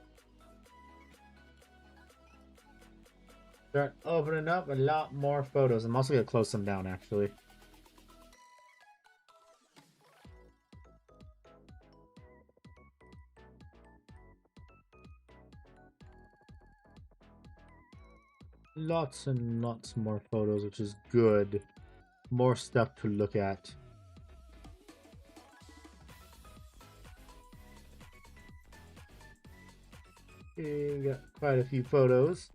Start opening up a lot more photos. I'm also gonna close some down actually. Lots and lots more photos, which is good. More stuff to look at. Okay, we got quite a few photos.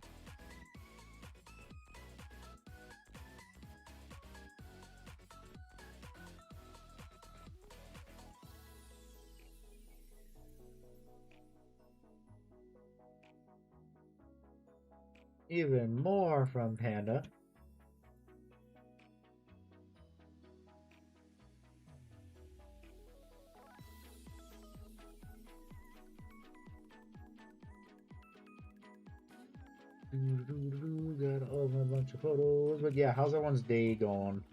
Even more from Panda. Got a whole bunch of photos, but yeah, how's everyone's day going?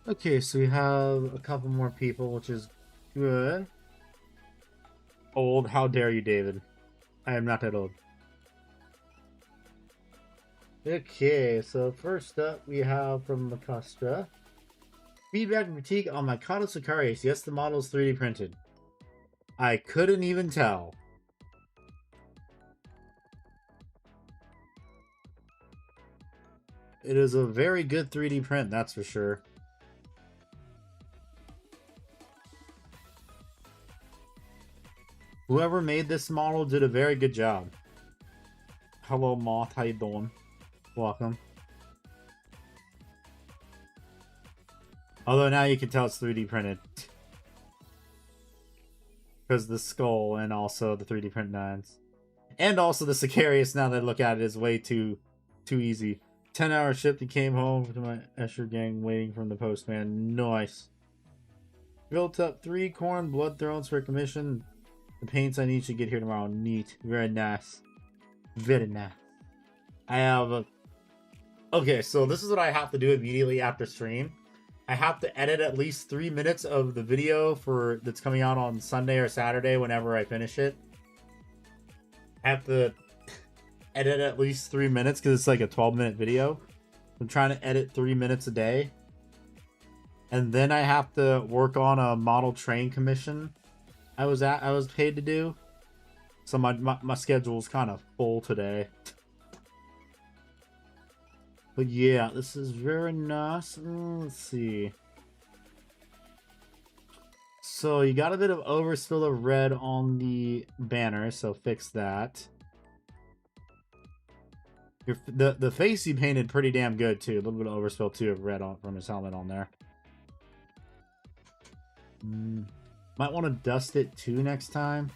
Okay, so we have a couple more people, which is good. Old, how dare you, David? I am not that old. Okay, so first up we have from Macastra. Feedback and critique on Mikado Sicarius. Yes, the model is 3D printed. I couldn't even tell. It is a very good 3D print, that's for sure. Whoever made this model did a very good job. Hello, Moth. How you doing? Welcome. Although now you can tell it's 3D printed. Because the skull and also the 3D print nines. And also the Sicarius, now that I look at it, is way too easy. 10-hour shift and came home to my Escher gang waiting from the postman. Nice. Built up 3 corn blood thrones for commission. The paints I need should get here tomorrow. Neat. Very nice. Very nice. I have Okay, so this is what I have to do immediately after stream. I have to edit at least 3 minutes of the video that's coming out on Sunday or Saturday whenever I finish it. I have to edit at least 3 minutes because it's like a 12-minute video. I'm trying to edit 3 minutes a day. And then I have to work on a model train commission I was paid to do. So my schedule's kind of full today. But yeah, this is very nice. Let's see. So you got a bit of overspill of red on the banner, so fix that. The face he painted pretty damn good too. A little bit of overspill too of red from his helmet on there. Might want to dust it too next time.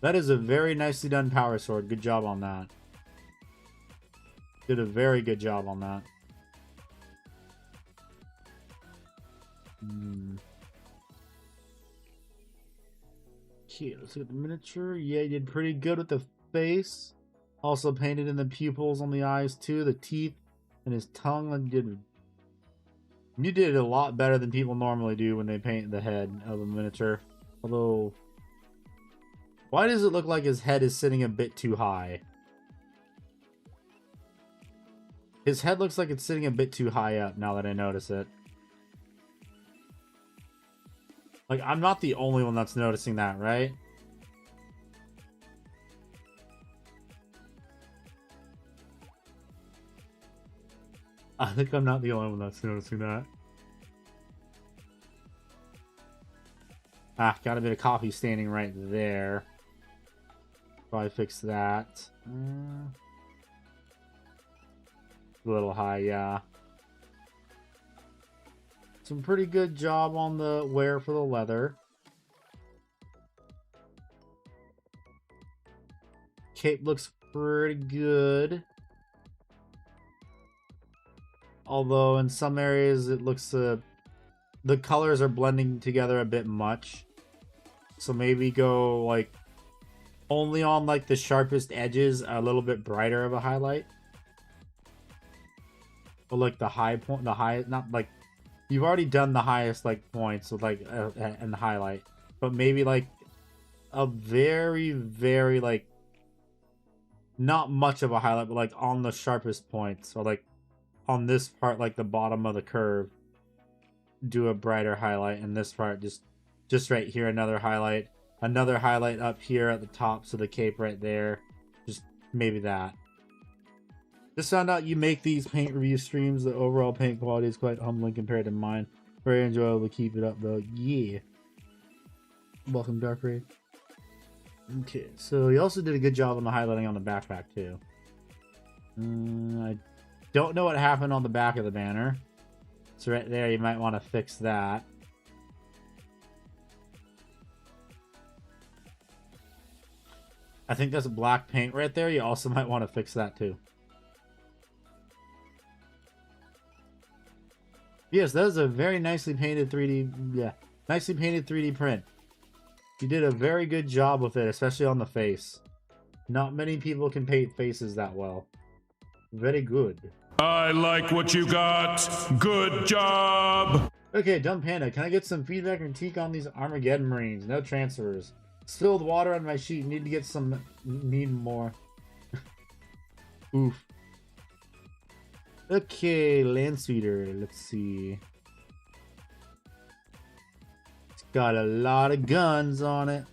That is a very nicely done power sword. Good job on that. Did a very good job on that. Okay, let's look at the miniature. Yeah, you did pretty good with the face. Also painted in the pupils on the eyes too, the teeth, and his tongue. You did a lot better than people normally do when they paint the head of a miniature. Although, why does it look like his head is sitting a bit too high? His head looks like it's sitting a bit too high up now that I notice it. Like, I'm not the only one that's noticing that, right? I think I'm not the only one that's noticing that. Ah, got a bit of coffee standing right there. Probably fix that. A little high, yeah. Some pretty good job on the wear for the leather. Cape looks pretty good. Although in some areas it looks the colors are blending together a bit much. So maybe go like only on like the sharpest edges a little bit brighter of a highlight. But like the high point, not like you've already done the highest like points with like and the highlight, but maybe like a very, very like not much of a highlight, but like on the sharpest points, or like on this part, like the bottom of the curve, do a brighter highlight, and this part just right here another highlight up here at the top, so the cape right there, just maybe that. Just found out you make these paint review streams. The overall paint quality is quite humbling compared to mine. Very enjoyable. Keep it up though. Yeah. Welcome, Dark Raid. Okay, so he also did a good job on the highlighting on the backpack too. I don't know what happened on the back of the banner. So right there, you might want to fix that. I think that's black paint right there. You also might want to fix that too. Yes, that is a very nicely painted 3D, yeah, nicely painted 3D print. You did a very good job with it, especially on the face. Not many people can paint faces that well. Very good. I like what you got. Good job. Okay, Dumb Panda, can I get some feedback and critique on these Armageddon Marines? No transfers. Spilled water on my sheet. Need to get some. Need more. Oof. Okay, Landspeeder. Let's see. It's got a lot of guns on it.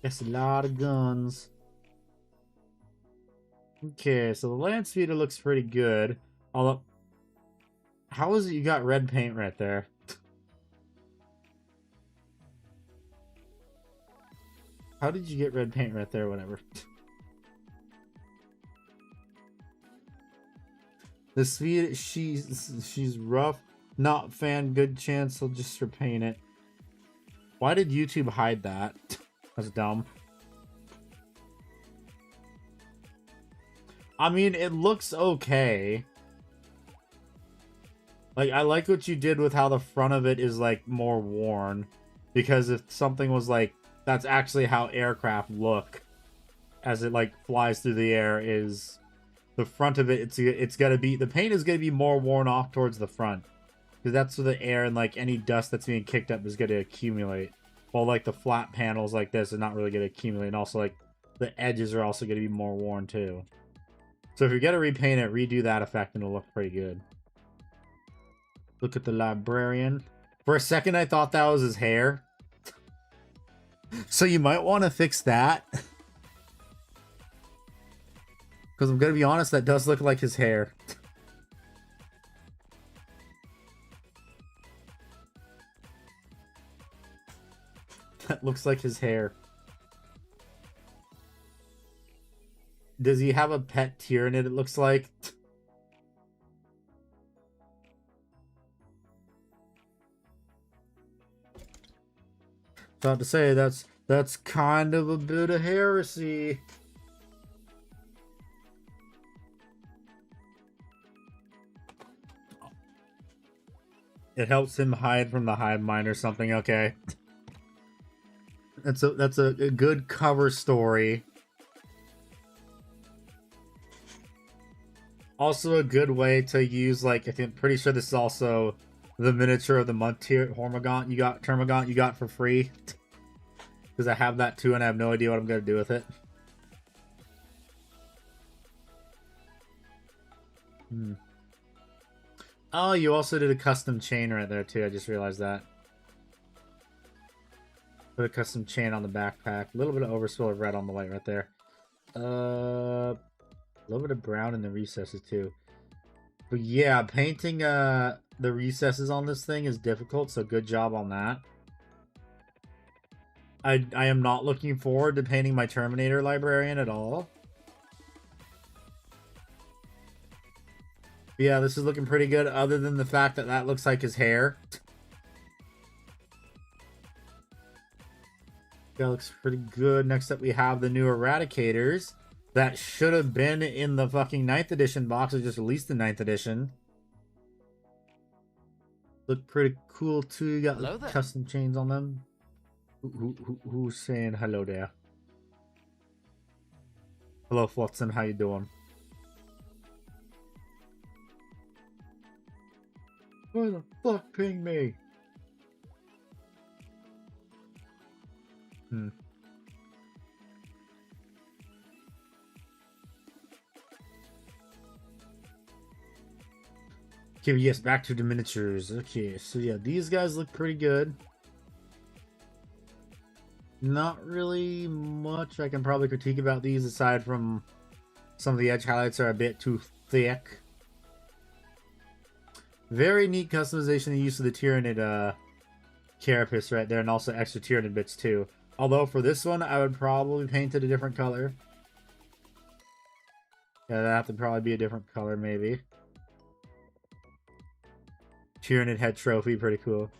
That's a lot of guns. Okay, so the Landspeeder looks pretty good. Although, how is it you got red paint right there? How did you get red paint right there? Whatever. The speed, she's rough. Not fan. Good chance he'll just repaint it. Why did YouTube hide that? That's dumb. I mean, it looks okay. Like, I like what you did with how the front of it is, like, more worn. Because if something was, like, that's actually how aircraft look as it, like, flies through the air, is the front of it, it's gotta be, the paint is gonna be more worn off towards the front. Because that's where the air and, like, any dust that's being kicked up is gonna accumulate. While, like, the flat panels like this are not really gonna accumulate. And also, like, the edges are also gonna be more worn, too. So if you're gonna repaint it, redo that effect and it'll look pretty good. Look at the Librarian. For a second, I thought that was his hair. So you might want to fix that. Because I'm gonna be honest, that does look like his hair. That looks like his hair. Does he have a pet tear in it, it looks like? About to say, that's kind of a bit of heresy. It helps him hide from the hive mind or something, okay. That's a good cover story. Also a good way to use, like, I think, pretty sure this is also the miniature of the Termagant you got for free. Because I have that too and I have no idea what I'm going to do with it. Oh, you also did a custom chain right there too, I just realized that. Put a custom chain on the backpack. A little bit of overspill of red on the white right there. A little bit of brown in the recesses too. But yeah, painting the recesses on this thing is difficult, so good job on that. I am not looking forward to painting my Terminator Librarian at all. But yeah, this is looking pretty good, other than the fact that that looks like his hair. That looks pretty good. Next up, we have the new Eradicators. That should have been in the fucking 9th edition box. It just released the 9th edition. Look pretty cool too. You got custom chains on them. Who's saying hello there? Hello, Flotsam. How you doing? Why the fuck ping me? Okay, yes, back to the miniatures. Okay, so yeah, these guys look pretty good. Not really much I can probably critique about these aside from some of the edge highlights are a bit too thick. Very neat customization and use of the Tyranid carapace right there, and also extra Tyranid bits too. Although for this one, I would probably paint it a different color. Yeah, that'd have to probably be a different color, maybe. Tyranid head trophy, pretty cool.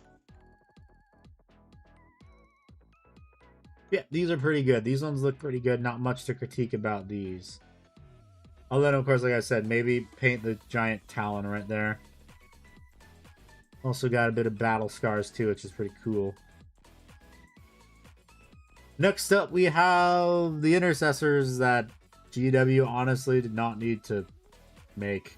Yeah, these are pretty good. These ones look pretty good. Not much to critique about these. Although, of course, like I said, maybe paint the giant talon right there. Also got a bit of battle scars too, which is pretty cool. Next up, we have the intercessors that GW honestly did not need to make.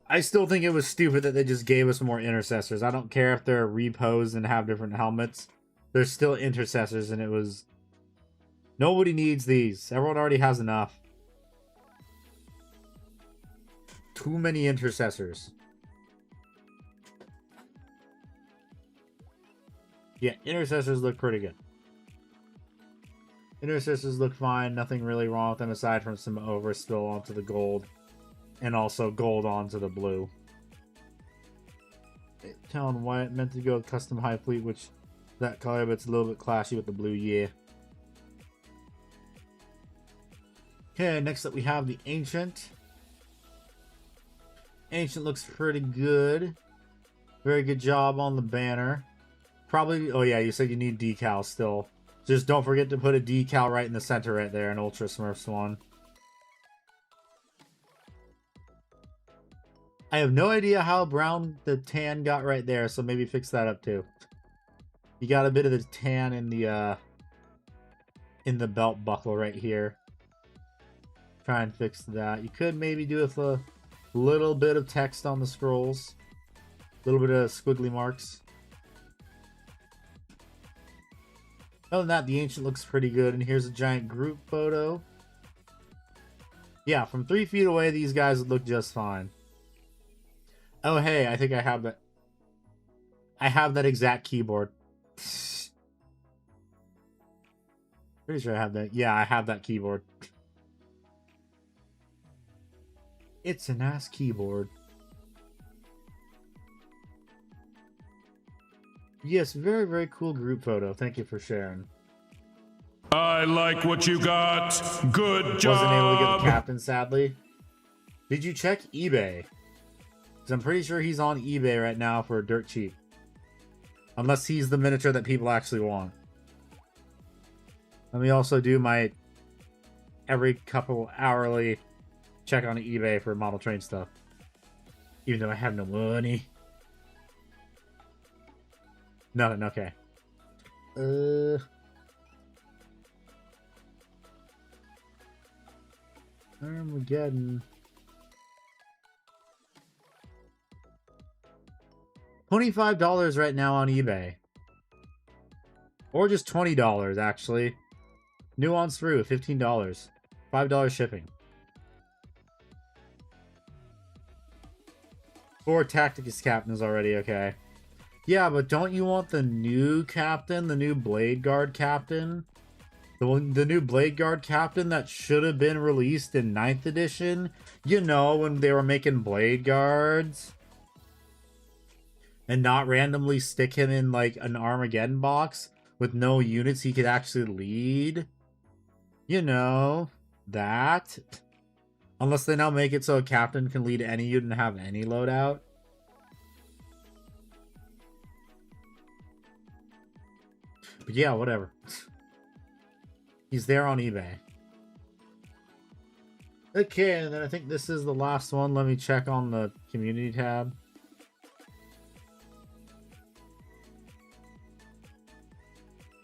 I still think it was stupid that they just gave us more intercessors. I don't care if they're repos and have different helmets. They're still intercessors, and it was... Nobody needs these. Everyone already has enough. Too many intercessors. Yeah, intercessors look pretty good. Intercessors look fine. Nothing really wrong with them aside from some overspill onto the gold. And also gold onto the blue. Talon white, meant to go with custom high fleet, which that color, but it's a little bit clashy with the blue, yeah. Okay, next up we have the Ancient. Ancient looks pretty good. Very good job on the banner. Probably, oh yeah, you said you need decals still. Just don't forget to put a decal right in the center right there, an Ultra Smurfs one. I have no idea how brown the tan got right there, so maybe fix that up too. You got a bit of the tan in the belt buckle right here. Try and fix that. You could maybe do with a little bit of text on the scrolls. A little bit of squiggly marks. Other than that, the Ancient looks pretty good, and here's a giant group photo. Yeah, from 3 feet away, these guys would look just fine. Oh, hey, I think I have that. I have that exact keyboard. Pretty sure I have that. Yeah, I have that keyboard. It's an ass keyboard. Yes, very, very cool group photo. Thank you for sharing. I like what you got. Good job. Wasn't able to get the captain, sadly. Did you check eBay? Because I'm pretty sure he's on eBay right now for dirt cheap. Unless he's the miniature that people actually want. Let me also do my every couple hourly check on eBay for model train stuff. Even though I have no money. Nothing, okay. Armageddon. $25 right now on eBay. Or just $20, actually. Nuance through, $15. $5 shipping. 4 Tacticus captains already, okay. Yeah, but don't you want the new captain? The new Blade Guard captain? The new Blade Guard captain that should have been released in 9th edition? You know, when they were making Blade Guards? And not randomly stick him in, like, an Armageddon box with no units he could actually lead? You know, that. Unless they now make it so a captain can lead any unit and have any loadout. But yeah, whatever. He's there on eBay. Okay, and then I think this is the last one. Let me check on the community tab.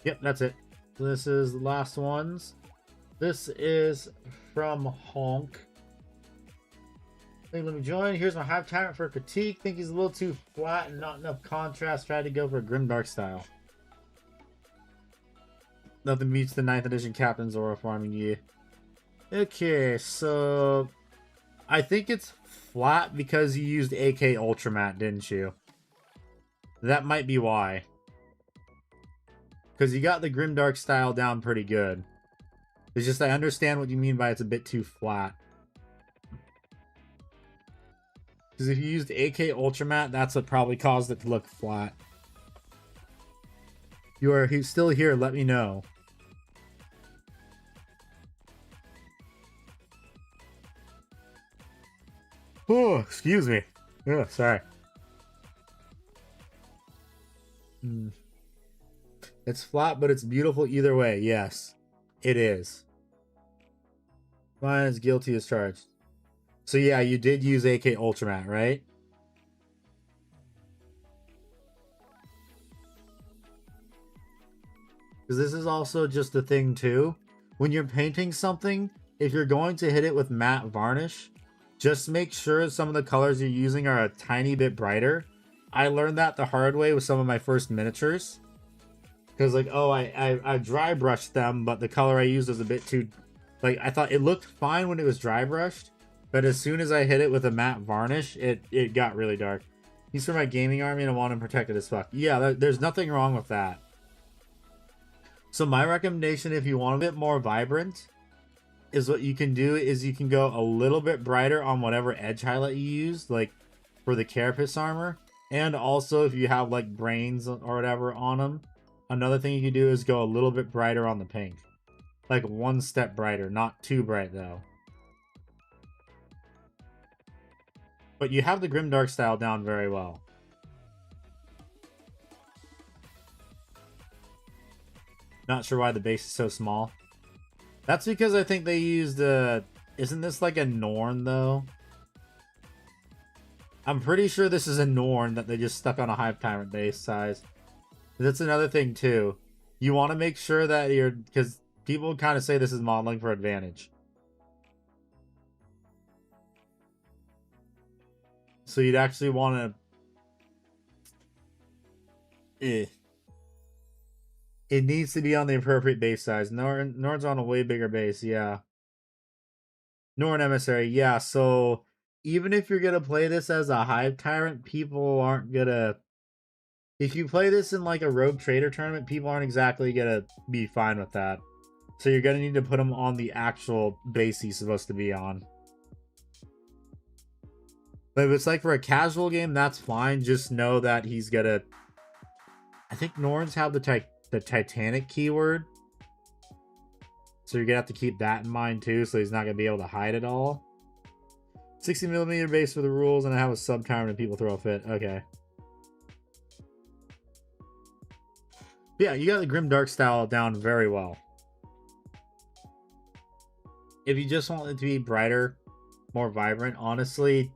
Yep, that's it. So this is the last ones. This is from Honk. Hey, let me join. Here's my Hive Tyrant for a critique. Think he's a little too flat and not enough contrast. Tried to go for a grimdark style. Nothing beats the 9th edition Captain Zora farming you. Okay, so I think it's flat because you used AK Ultramat, didn't you? That might be why. Because you got the grimdark style down pretty good. It's just I understand what you mean by it's a bit too flat. Because if you used AK Ultramat, that's what probably caused it to look flat. You are still here, let me know. Oh, excuse me. Oh, sorry. It's flat, but it's beautiful either way. Yes, it is. Mine is guilty as charged. So yeah, you did use AK Ultramat, right? Because this is also just a thing too. When you're painting something, if you're going to hit it with matte varnish, just make sure some of the colors you're using are a tiny bit brighter. I learned that the hard way with some of my first miniatures. Because like, oh, I dry brushed them, but the color I used was a bit too... Like, I thought it looked fine when it was dry brushed, but as soon as I hit it with a matte varnish, it got really dark. He's for my gaming army and I want him protected as fuck. Yeah, there's nothing wrong with that. So my recommendation, if you want a bit more vibrant, is what you can do is you can go a little bit brighter on whatever edge highlight you use, like for the carapace armor. And also if you have like brains or whatever on them, another thing you can do is go a little bit brighter on the pink. Like one step brighter, not too bright though. But you have the grimdark style down very well. Not sure why the base is so small. That's because I think they used isn't this like a Norn though? I'm pretty sure this is a Norn that they just stuck on a Hive Tyrant base size. That's another thing too. You want to make sure that you're, because people kind of say this is modeling for advantage. So you'd actually want to... It needs to be on the appropriate base size. Norn's on a way bigger base, yeah. Norn Emissary, yeah. So even if you're going to play this as a Hive Tyrant, people aren't going to... If you play this in like a Rogue Trader tournament, people aren't exactly going to be fine with that. So you're going to need to put him on the actual base he's supposed to be on. But if it's like for a casual game, that's fine. Just know that he's going to... I think Norns have the Titanic keyword. So you're going to have to keep that in mind too, so he's not going to be able to hide it all. 60mm base for the rules, and I have a sub-timer and people throw a fit. Okay. Yeah, you got the grimdark style down very well. If you just want it to be brighter, more vibrant, honestly,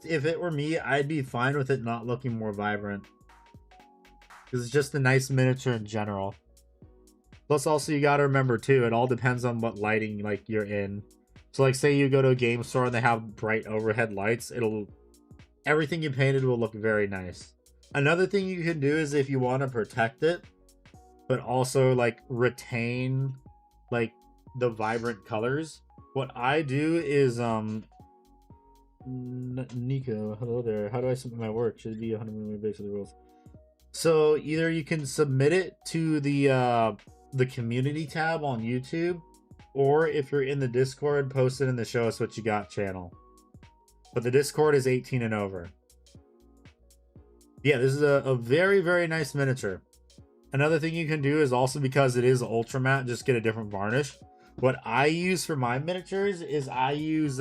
if it were me, I'd be fine with it not looking more vibrant. Because it's just a nice miniature in general. Plus, also, you gotta remember, too, it all depends on what lighting, like, you're in. So, like, say you go to a game store and they have bright overhead lights, everything you painted will look very nice. Another thing you can do is if you want to protect it, but also, like, retain, like, the vibrant colors. What I do is, Nico, hello there. How do I submit my work? Should it be 100mm base of the rules? So either you can submit it to the community tab on YouTube, or if you're in the Discord, post it in the Show Us What You Got channel. But the Discord is 18 and over. Yeah, this is a very, very nice miniature. Another thing you can do is also, because it is ultra matte, just get a different varnish. What I use for my miniatures is I use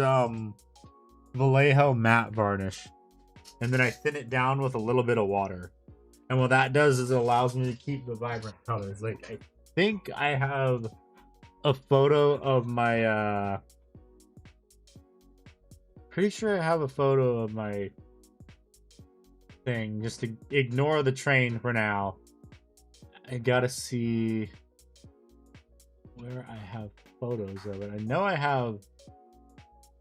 Vallejo matte varnish, and then I thin it down with a little bit of water. And what that does is it allows me to keep the vibrant colors. Like, I think I have a photo of my pretty sure I have a photo of my thing, just to ignore the train for now. I gotta see where I have photos of it. I know I have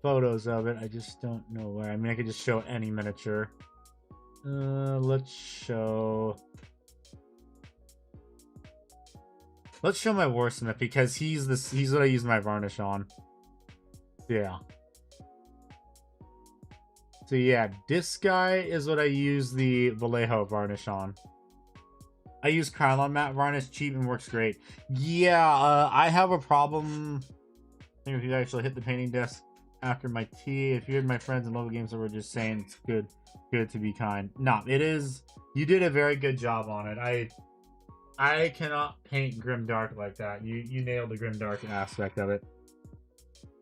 photos of it. I just don't know where. I mean, I could just show any miniature. Let's show my Warsmith because he's what I use my varnish on. Yeah. So yeah, this guy is what I use the Vallejo varnish on. I use Krylon matte varnish, cheap and works great. Yeah, I have a problem. I think if you actually hit the painting desk after my tea, if you had my friends in local games that were just saying it's good to be kind. No, it is. You did a very good job on it. I cannot paint grimdark like that. You nailed the grimdark aspect of it.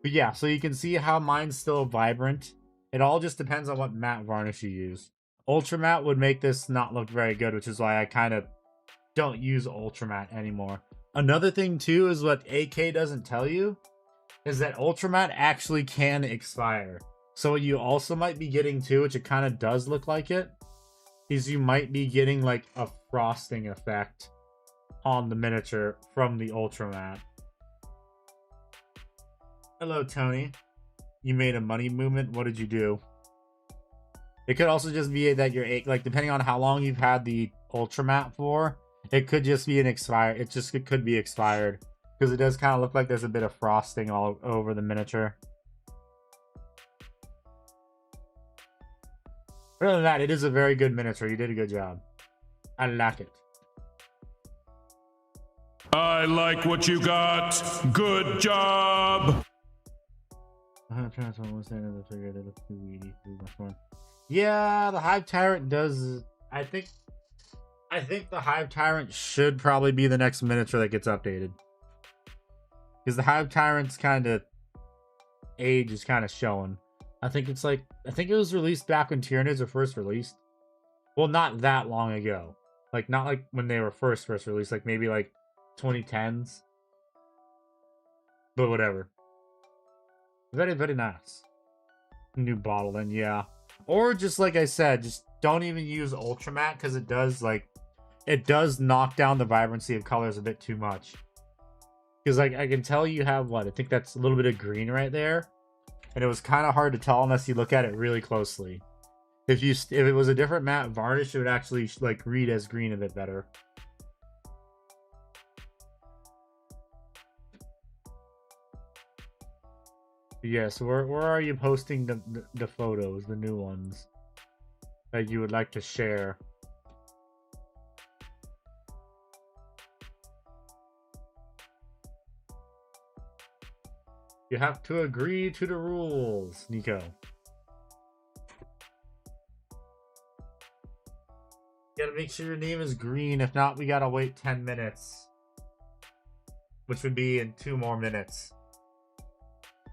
But yeah, so you can see how mine's still vibrant. It all just depends on what matte varnish you use. Ultra matte would make this not look very good, which is why I kind of don't use ultra matte anymore. Another thing too is what AK doesn't tell you is that ultra matte actually can expire. So what you also might be getting too, which it kind of does look like it, is you might be getting like a frosting effect on the miniature from the ultra matte. Hello, Tony. You made a money movement. What did you do? It could also just be that you're like, depending on how long you've had the ultra matte for, it could just be an expired. It could be expired because it does kind of look like there's a bit of frosting all over the miniature. Other than that, it is a very good miniature. You did a good job. I like it. I like what you got. Good job. Yeah, the Hive Tyrant does. I think the Hive Tyrant should probably be the next miniature that gets updated. Because the Hive Tyrant's kind of age is kind of showing. I think it was released back when Tyranids were first released. Well, not that long ago. Like, not like when they were first released. Like, maybe like 2010s. But whatever. Very, very nice. New bottle then, yeah. Or just like I said, just don't even use Ultramatte because it does knock down the vibrancy of colors a bit too much. Because like I can tell you have what? I think that's a little bit of green right there. And it was kind of hard to tell unless you look at it really closely. If it was a different matte varnish, it would actually like read as green a bit better. Yeah, so where are you posting the photos, the new ones that you would like to share? You have to agree to the rules, Nico. You gotta make sure your name is green. If not, we gotta wait 10 minutes. Which would be in 2 more minutes.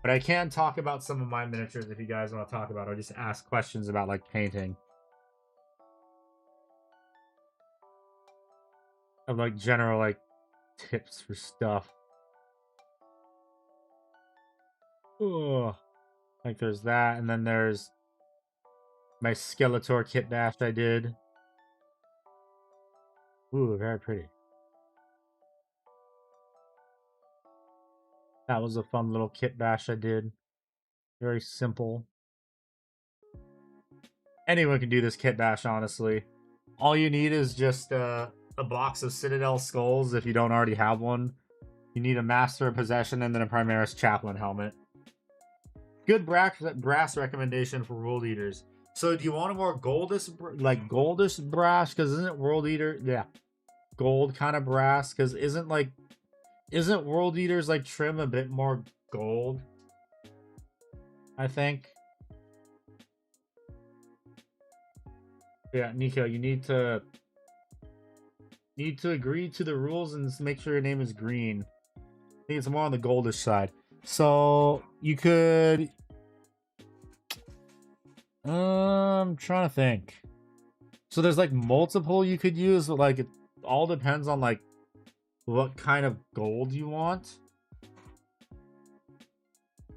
But I can talk about some of my miniatures if you guys want to talk about it, or just ask questions about like painting. Of like general like tips for stuff. Oh, like there's that, and then there's my Skeletor kit bash I did. Ooh, very pretty. That was a fun little kit bash I did. Very simple. Anyone can do this kit bash, honestly. All you need is just a box of Citadel skulls if you don't already have one. You need a Master of Possession and then a Primaris Chaplain helmet. Good brass recommendation for World Eaters. So do you want a more goldish brass? Because isn't World Eater, yeah, gold kind of brass? Because isn't World Eaters like trim a bit more gold? I think. Yeah, Nico, you need to agree to the rules and make sure your name is green. I think it's more on the goldish side. So you could. I'm trying to think. So there's like multiple you could use, but like it all depends on like what kind of gold you want.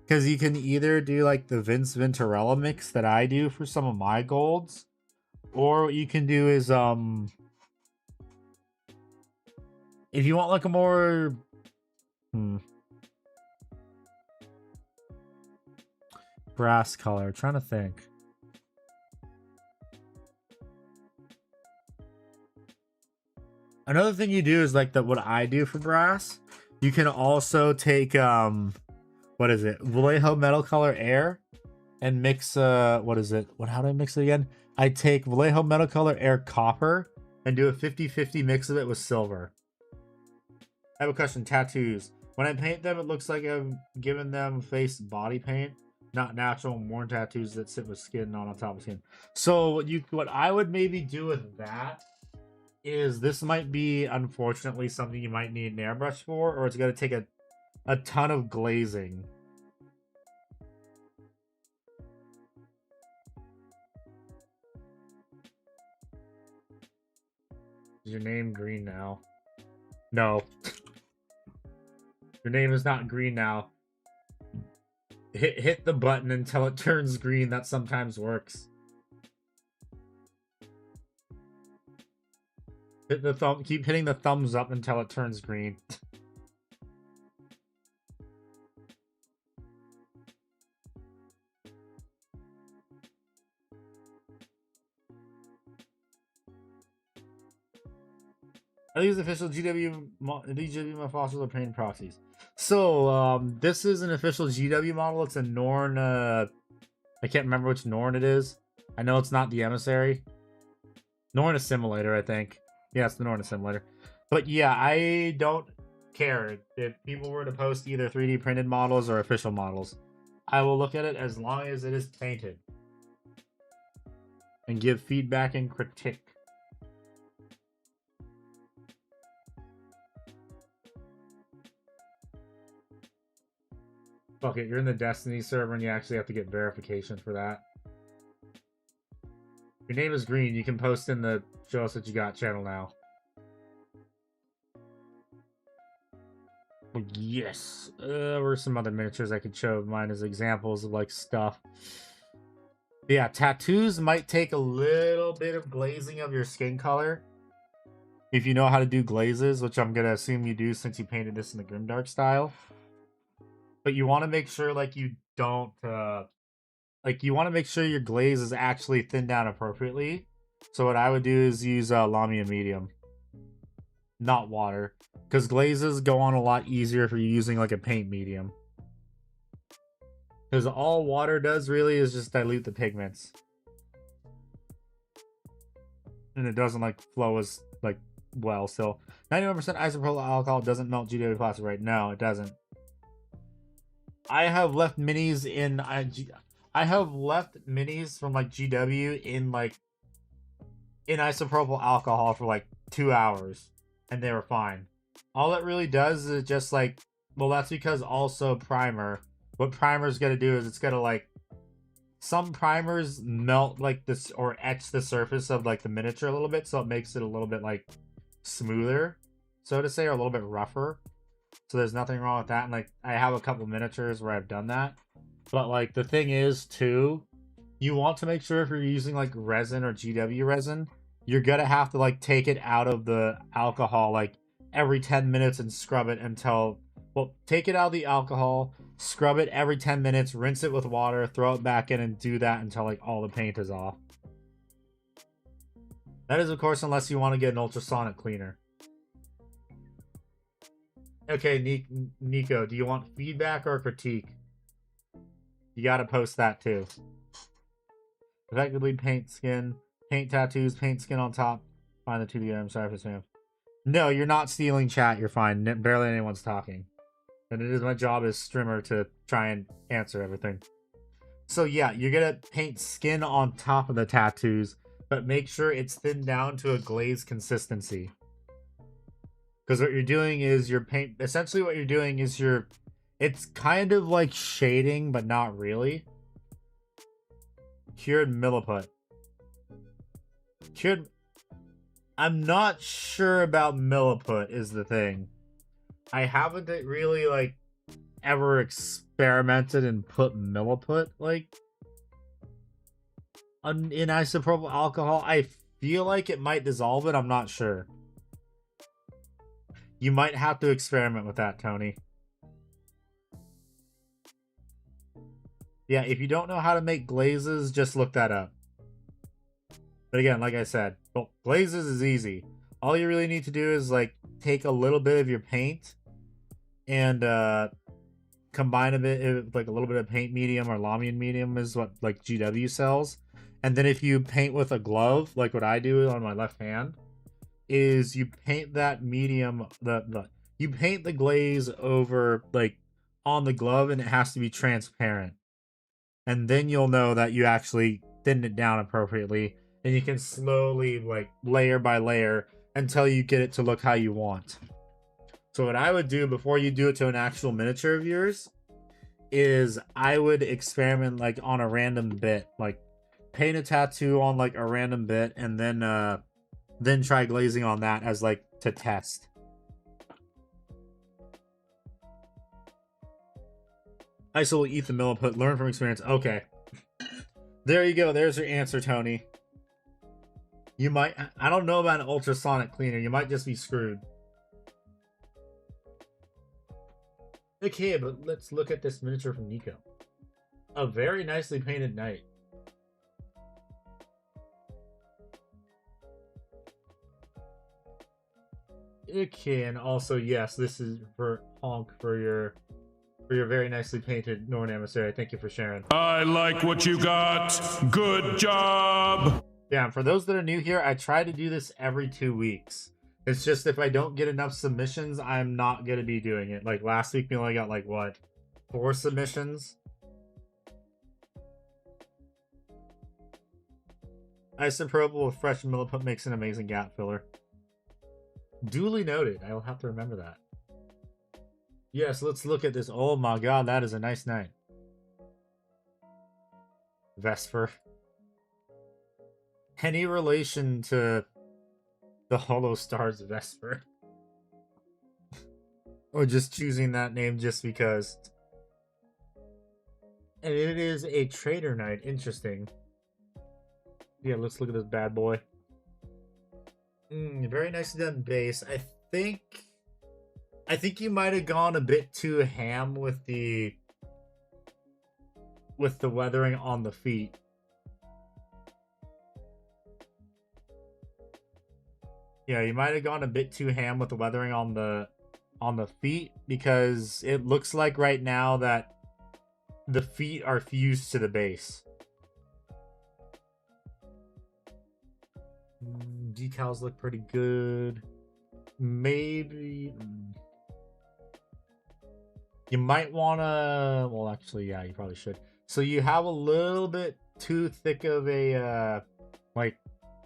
Because you can either do like the Vince Venturella mix that I do for some of my golds, Or what you can do is if you want like a more brass color, trying to think. Another thing you do is like what I do for brass. You can also take what is it? Vallejo Metal Color Air and mix what is it? How do I mix it again? I take Vallejo Metal Color Air Copper and do a 50-50 mix of it with silver. I have a question. Tattoos. When I paint them, it looks like I'm giving them face body paint, not natural worn tattoos that sit with skin, not on top of skin. So what I would maybe do with that is this might be, unfortunately, something you might need an airbrush for, or it's going to take a ton of glazing. Is your name green now? No. Your name is not green now. Hit the button until it turns green. That sometimes works. Hit the thumb. Keep hitting the thumbs up until it turns green. Are these official GW fossils or painted proxies? So, this is an official GW model. It's a Norn, I can't remember which Norn it is. I know it's not the Emissary. Norn Assimilator, I think. Yeah, it's the Norn Assimilator. But yeah, I don't care if people were to post either 3D printed models or official models. I will look at it as long as it is painted. And give feedback and critique. Fuck it, you're in the Destiny server and you actually have to get verification for that. Your name is green, you can post in the Show Us What You Got channel now. Yes. Were some other miniatures I could show of mine as examples of like stuff. But yeah, tattoos might take a little bit of glazing of your skin color. If you know how to do glazes, which I'm gonna assume you do since you painted this in the Grimdark style. But you want to make sure, like, you don't, you want to make sure your glaze is actually thinned down appropriately. So what I would do is use Lamia Medium. Not water. Because glazes go on a lot easier if you're using, like, a paint medium. Because all water does, really, is just dilute the pigments. And it doesn't, like, flow as, like, well. So, 91% isopropyl alcohol doesn't melt GW plastic, right? No, it doesn't. I have left minis in I have left minis from like GW in isopropyl alcohol for like 2 hours and they were fine. All it really does is just like, well, that's because also primer. What primer's gonna do is it's gonna like, some primers melt like this or etch the surface of like the miniature a little bit, so it makes it a little bit like smoother, so to say, or a little bit rougher. So there's nothing wrong with that. And like, I have a couple miniatures where I've done that. But like, the thing is too, you want to make sure if you're using like resin or GW resin, you're gonna have to like take it out of the alcohol like every 10 minutes and scrub it until, well, take it out of the alcohol, scrub it every 10 minutes, rinse it with water, throw it back in, and do that until like all the paint is off. That is, of course, unless you want to get an ultrasonic cleaner. Okay, Nico, do you want feedback or critique? You gotta post that too. Effectively paint skin, paint tattoos, paint skin on top. Find the two together. I'm sorry for spam. No, you're not stealing chat. You're fine. Barely anyone's talking. And it is my job as streamer to try and answer everything. So yeah, you're gonna paint skin on top of the tattoos, but make sure it's thinned down to a glaze consistency. Because what you're doing is essentially what you're doing is it's kind of like shading, but not really. Cured milliput. I'm not sure about milliput is the thing. I haven't really like ever experimented and put milliput like in isopropyl alcohol. I feel like it might dissolve it. I'm not sure. You might have to experiment with that, Tony. Yeah, if you don't know how to make glazes, just look that up. But again, like I said, well, glazes is easy. All you really need to do is like take a little bit of your paint and combine a bit, like a little bit of paint medium or Lamian medium is what like GW sells. And then if you paint with a glove, like what I do on my left hand, is you paint that medium, you paint the glaze over like on the glove, and it has to be transparent. And then you'll know that you actually thinned it down appropriately, and you can slowly like layer by layer until you get it to look how you want. So what I would do before you do it to an actual miniature of yours is I would experiment like on a random bit, like paint a tattoo on like a random bit, and then try glazing on that as like to test. ISO will eat the milliput, learn from experience. Okay. There you go. There's your answer, Tony. You might... I don't know about an ultrasonic cleaner. You might just be screwed. Okay, but let's look at this miniature from Nico. A very nicely painted knight. Okay, and also, yes, this is for Honk for your very nicely painted Norn emissary. Thank you for sharing. I like what you got. Good job. Yeah, for those that are new here, I try to do this every 2 weeks. It's just if I don't get enough submissions, I'm not going to be doing it. Like last week, we only got like, what, 4 submissions? Isopropyl with fresh milliput makes an amazing gap filler. Duly noted. I will have to remember that. Yes, let's look at this. Oh my god, that is a nice knight. Vesper. Any relation to the Hollow Stars Vesper? Or just choosing that name just because? And it is a trader knight. Interesting. Yeah, let's look at this bad boy. Very nicely done base. I think you might have gone a bit too ham with the weathering on the feet. Yeah, you might have gone a bit too ham with the weathering on the feet, because it looks like right now that the feet are fused to the base. Decals look pretty good. Maybe you might want to, well, actually, yeah, you probably should. So you have a little bit too thick of a like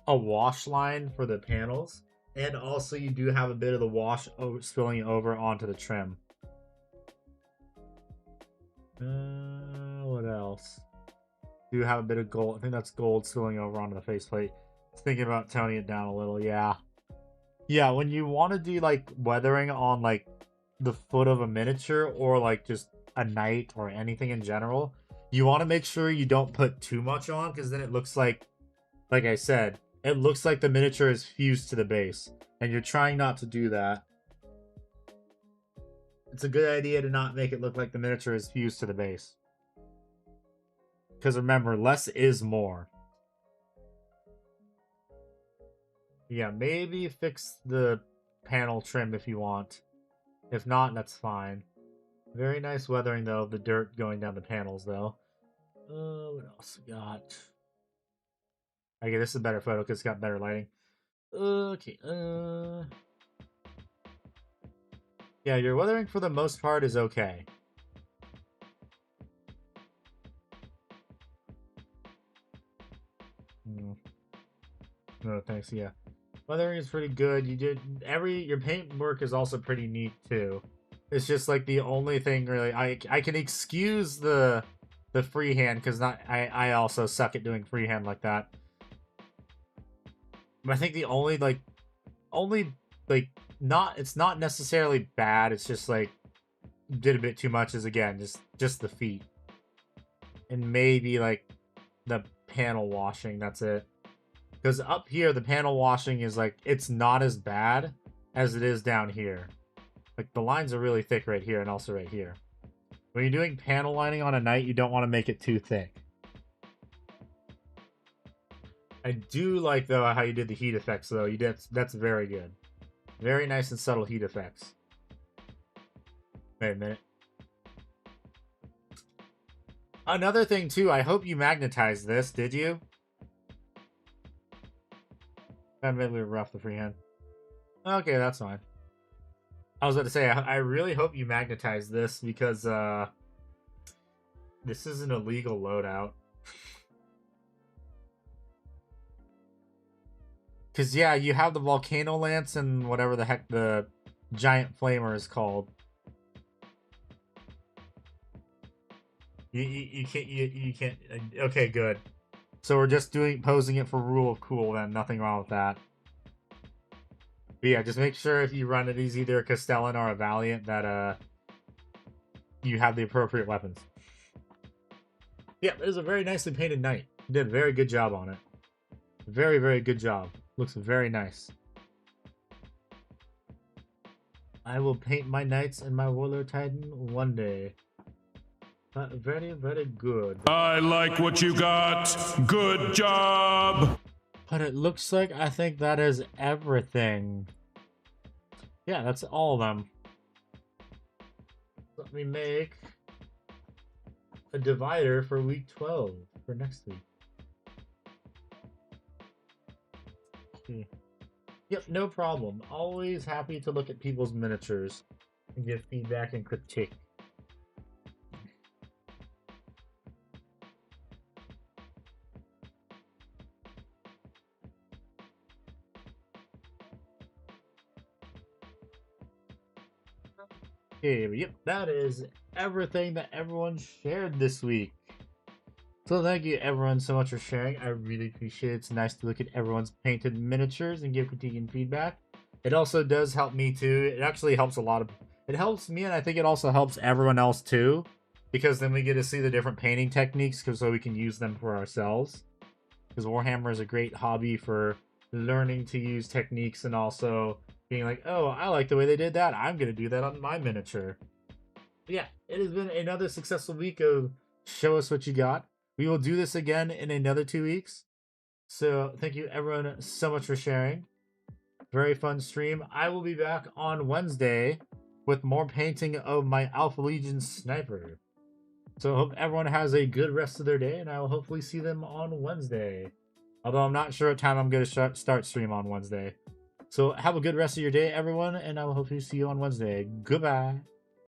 a wash line for the panels, and also you do have a bit of the wash spilling over onto the trim. What else? Do have a bit of gold. I think that's gold spilling over onto the faceplate. Thinking about toning it down a little. Yeah, when you want to do like weathering on like the foot of a miniature, or like just a knight or anything in general, you want to make sure you don't put too much on, because then it looks like I said, it looks like the miniature is fused to the base, and you're trying not to do that. It's a good idea to not make it look like the miniature is fused to the base, because remember, less is more. Yeah, maybe fix the panel trim if you want. If not, that's fine. Very nice weathering, though. The dirt going down the panels, though. What else we got? Okay, this is a better photo because it's got better lighting. Okay, yeah, your weathering for the most part is okay. No, thanks, yeah. Weathering is pretty good. Your paint work is also pretty neat too. It's just like the only thing really I can excuse the freehand, because I also suck at doing freehand like that. But I think the only it's not necessarily bad, it's just like did a bit too much is again just the feet. And maybe like the panel washing. That's it. Because up here, the panel washing is like, it's not as bad as it is down here. Like, the lines are really thick right here and also right here. When you're doing panel lining on a knight, you don't want to make it too thick. I do like, though, how you did the heat effects, though. That's very good. Very nice and subtle heat effects. Wait a minute. Another thing, too, I hope you magnetized this, did you? That made me rough the freehand. Okay, that's fine. I was about to say, I really hope you magnetized this, because, this is an illegal loadout. Because, yeah, you have the Volcano Lance and whatever the heck the Giant Flamer is called. You can't, okay, good. So we're just posing it for Rule of Cool, then. Nothing wrong with that. But yeah, just make sure if you run it as either a Castellan or a Valiant that, you have the appropriate weapons. Yeah, it is a very nicely painted knight. You did a very good job on it. Very, very good job. Looks very nice. I will paint my knights and my Warlord Titan one day. Very, very good. I like what you got. Good job. But it looks like I think that is everything. Yeah, that's all of them. Let me make a divider for week 12 for next week. Yep, no problem. Always happy to look at people's miniatures and give feedback and critique. Okay, yep, that is everything that everyone shared this week. So thank you everyone so much for sharing. I really appreciate it. It's nice to look at everyone's painted miniatures and give critique and feedback. It also does help me too. It actually helps a lot of... It helps me, and I think it also helps everyone else too. Because then we get to see the different painting techniques so we can use them for ourselves. Because Warhammer is a great hobby for learning to use techniques and also being like, oh, I like the way they did that. I'm going to do that on my miniature. But yeah, it has been another successful week of Show Us What You Got. We will do this again in another 2 weeks. So thank you everyone so much for sharing. Very fun stream. I will be back on Wednesday with more painting of my Alpha Legion Sniper. So I hope everyone has a good rest of their day, and I will hopefully see them on Wednesday. Although I'm not sure what time I'm going to start stream on Wednesday. So have a good rest of your day, everyone, and I will hopefully see you on Wednesday. Goodbye.